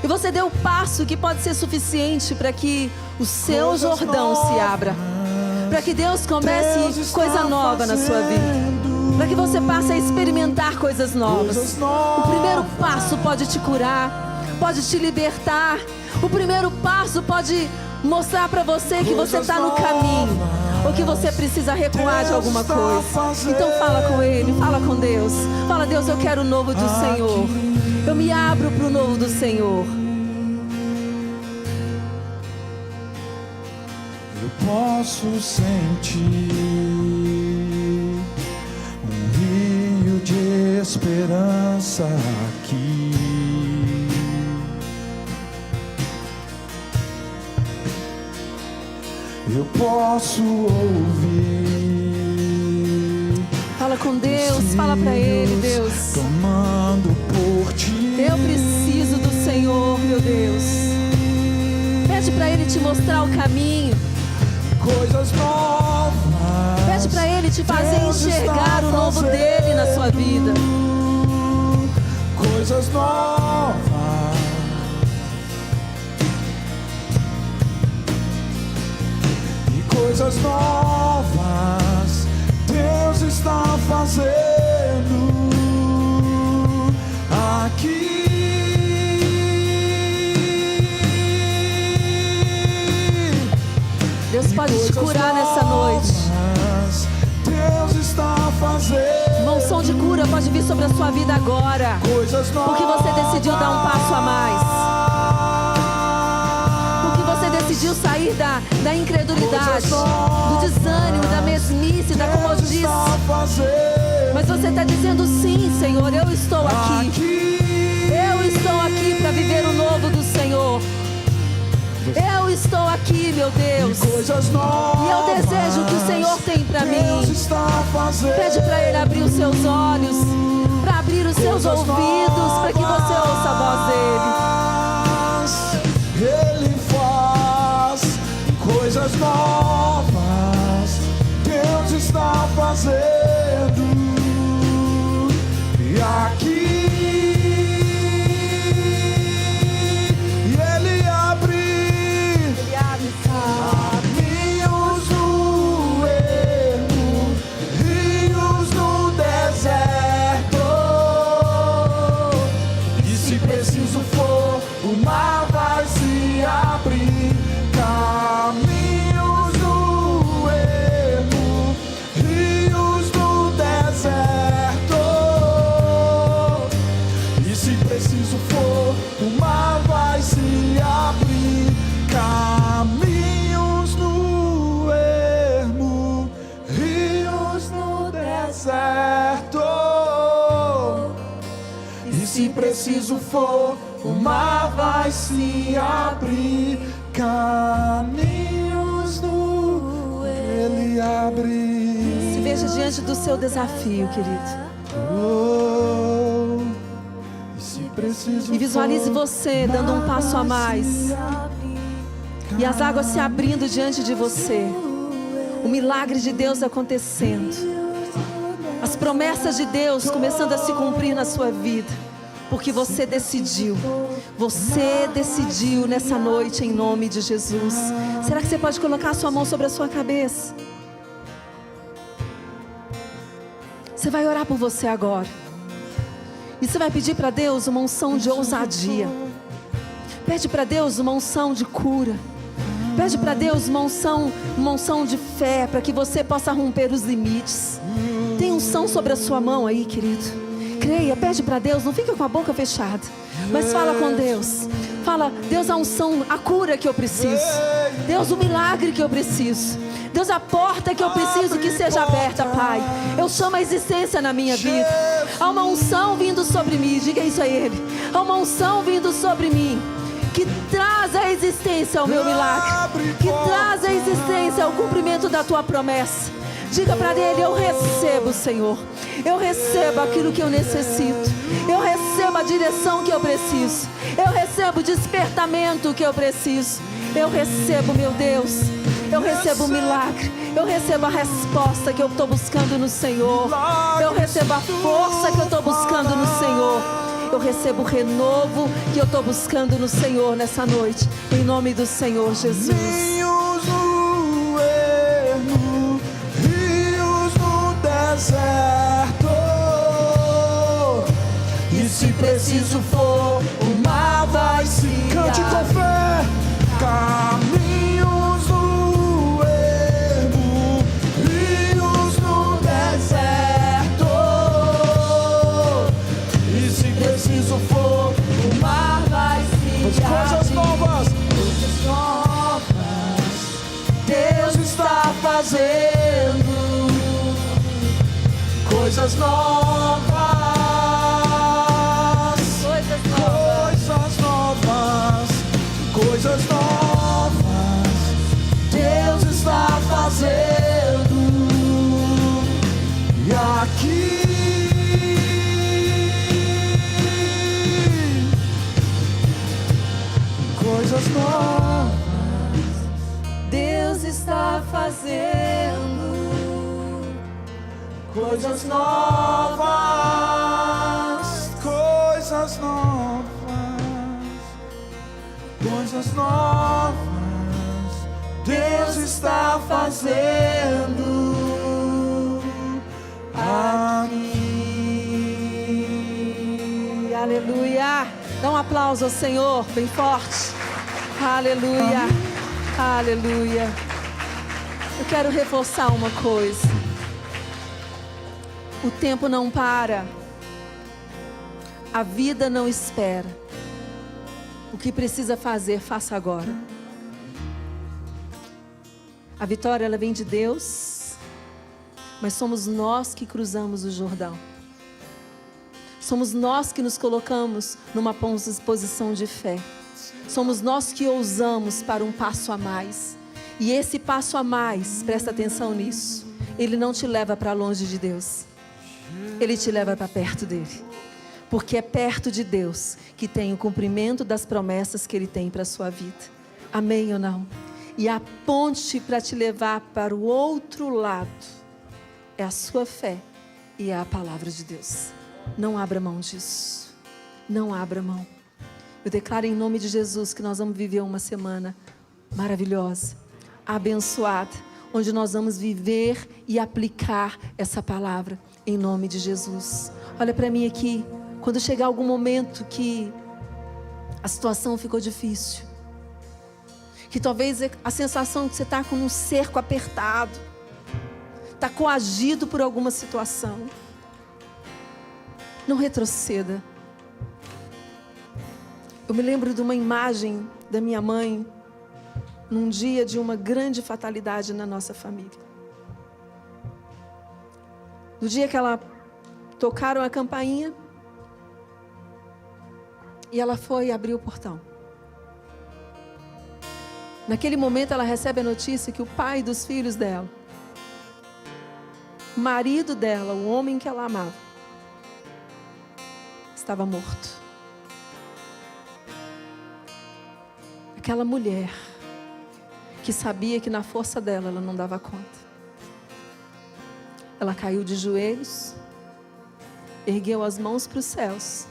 E você deu o passo que pode ser suficiente para que o seu Jordão se abra, para que Deus comece coisa nova na sua vida, para que você passe a experimentar coisas novas. O primeiro passo pode te curar, pode te libertar. O primeiro passo pode mostrar para você que você está no caminho, ou que você precisa recuar de alguma coisa. Então fala com Ele, fala com Deus. Fala: Deus, eu quero o novo do Senhor. Eu me abro para o novo do Senhor. Eu posso sentir um rio de esperança aqui. Eu posso ouvir. Fala com Deus, fala para Ele: Deus, tomando por ti. eu preciso do Senhor, meu Deus. Pede para Ele te mostrar o caminho. Coisas novas. Pede para Ele te fazer enxergar o novo dele na sua vida. Coisas novas. E coisas novas Deus está fazendo aqui. Deus pode te curar nessa noite. Deus está fazendo. Uma unção de cura pode vir sobre a sua vida agora, porque você decidiu dar um passo a mais, porque você decidiu sair da incredulidade, do desânimo, da mesmice, da comodice. Mas você está dizendo: sim, Senhor, eu estou aqui. Eu estou aqui para viver o novo do Senhor. Eu estou aqui, meu Deus, e eu desejo o que o Senhor tem para mim. Pede para Ele abrir os seus olhos, para abrir os seus ouvidos, para que você ouça a voz dEle. Ele faz coisas novas, Deus está fazendo preciso for, o mar vai se abrir. Caminhos no Ele abre. Se veja diante do seu desafio, querido. Oh, se preciso E visualize for, você dando um passo a mais. E as águas se abrindo diante de você. O milagre de Deus acontecendo. As promessas de Deus começando a se cumprir na sua vida. Porque você decidiu. Você decidiu nessa noite em nome de Jesus. Será que você pode colocar a sua mão sobre a sua cabeça? Você vai orar por você agora. E você vai pedir para Deus uma unção de ousadia. Pede para Deus uma unção de cura. Pede para Deus uma unção de fé, para que você possa romper os limites. Tem unção sobre a sua mão aí, querido. Creia, pede para Deus, não fica com a boca fechada, mas fala com Deus. Fala, Deus, a unção, a cura que eu preciso. Deus, o milagre que eu preciso. Deus, a porta que eu preciso que seja aberta, Pai. Eu chamo a existência na minha vida. Há uma unção vindo sobre mim, diga isso a Ele. Há uma unção vindo sobre mim, que traz a existência ao meu milagre, que traz a existência ao cumprimento da Tua promessa. Diga para Ele, eu recebo, Senhor. Eu recebo aquilo que eu necessito. Eu recebo a direção que eu preciso. Eu recebo o despertamento que eu preciso. Eu recebo, meu Deus. Eu recebo o milagre. Eu recebo a resposta que eu estou buscando no Senhor. Eu recebo a força que eu estou buscando no Senhor. Eu recebo o renovo que eu estou buscando no Senhor nessa noite. Em nome do Senhor Jesus. Rios no ermo, rios no deserto. E se preciso for, o mar vai se abrir. Cante com fé. Caminhos no ermo, rios no deserto. E se preciso for, o mar vai se abrir. Coisas novas, coisas novas, Deus está fazendo. Coisas novas, coisas novas, coisas novas, Deus está fazendo. E aqui coisas novas, Deus está fazendo coisas novas, coisas novas, coisas novas, Deus está fazendo aqui. Aleluia. Dá um aplauso ao Senhor, bem forte. Aleluia. Aleluia. Eu quero reforçar uma coisa. O tempo não para. A vida não espera. O que precisa fazer, faça agora. A vitória, ela vem de Deus, mas somos nós que cruzamos o Jordão. Somos nós que nos colocamos numa posição de fé. Somos nós que ousamos para um passo a mais. E esse passo a mais, presta atenção nisso, ele não te leva para longe de Deus. Ele te leva para perto dele. Porque é perto de Deus que tem o cumprimento das promessas que Ele tem para a sua vida. Amém ou não? E a ponte para te levar para o outro lado é a sua fé e é a palavra de Deus. Não abra mão disso. Não abra mão. Eu declaro em nome de Jesus que nós vamos viver uma semana maravilhosa, abençoada, onde nós vamos viver e aplicar essa palavra em nome de Jesus. Olha para mim aqui. Quando chegar algum momento que a situação ficou difícil, que talvez a sensação que você está com um cerco apertado, está coagido por alguma situação, não retroceda. Eu me lembro de uma imagem da minha mãe, num dia de uma grande fatalidade na nossa família. No dia que ela tocaram a campainha, E ela foi e abriu o portão. Naquele momento ela recebe a notícia que o pai dos filhos dela, o marido dela, o homem que ela amava, estava morto. Aquela mulher que sabia que na força dela ela não dava conta. Ela caiu de joelhos, ergueu as mãos para os céus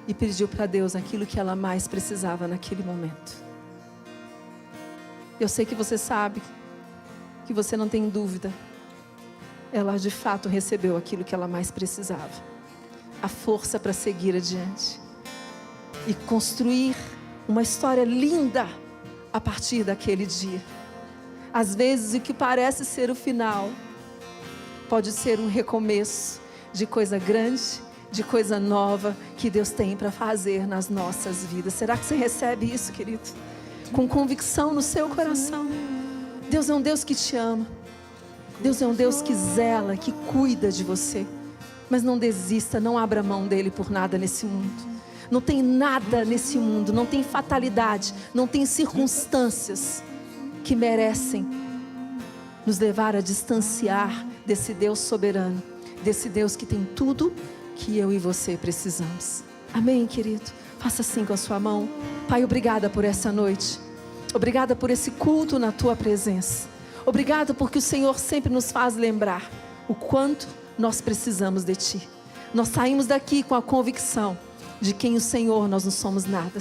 e pediu para Deus aquilo que ela mais precisava naquele momento. Eu sei que você sabe, que você não tem dúvida. Ela de fato recebeu aquilo que ela mais precisava. A força para seguir adiante. E construir uma história linda a partir daquele dia. Às vezes o que parece ser o final pode ser um recomeço de coisa grande, de coisa nova que Deus tem para fazer nas nossas vidas. Será que você recebe isso, querido? Com convicção no seu coração. Deus é um Deus que te ama. Deus é um Deus que zela, que cuida de você. Mas não desista, não abra mão dele por nada nesse mundo. Não tem nada nesse mundo, não tem fatalidade, não tem circunstâncias que merecem nos levar a distanciar desse Deus soberano, desse Deus que tem tudo que eu e você precisamos. Amém, querido? Faça assim com a sua mão. Pai, obrigada por essa noite. Obrigada por esse culto na tua presença. Obrigada porque o Senhor sempre nos faz lembrar o quanto nós precisamos de ti. Nós saímos daqui com a convicção de quem o Senhor, nós não somos nada,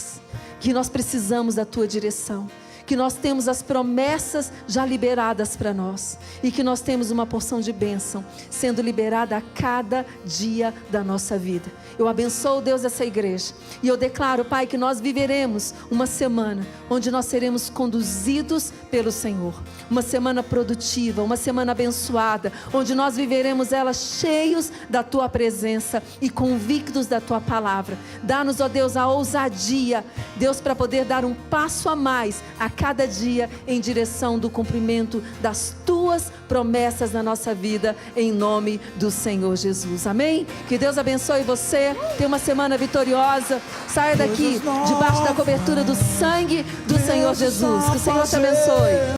que nós precisamos da tua direção, que nós temos as promessas já liberadas para nós e que nós temos uma porção de bênção sendo liberada a cada dia da nossa vida. Eu abençoo, Deus, essa igreja e eu declaro, Pai, que nós viveremos uma semana onde nós seremos conduzidos pelo Senhor, uma semana produtiva, uma semana abençoada, onde nós viveremos ela cheios da tua presença e convictos da tua palavra. Dá-nos, ó Deus, a ousadia, Deus, para poder dar um passo a mais a cada dia em direção do cumprimento das tuas promessas na nossa vida, em nome do Senhor Jesus. Amém? Que Deus abençoe você. Tenha uma semana vitoriosa. Saia daqui debaixo da cobertura do sangue do Senhor Jesus. Que o Senhor te abençoe.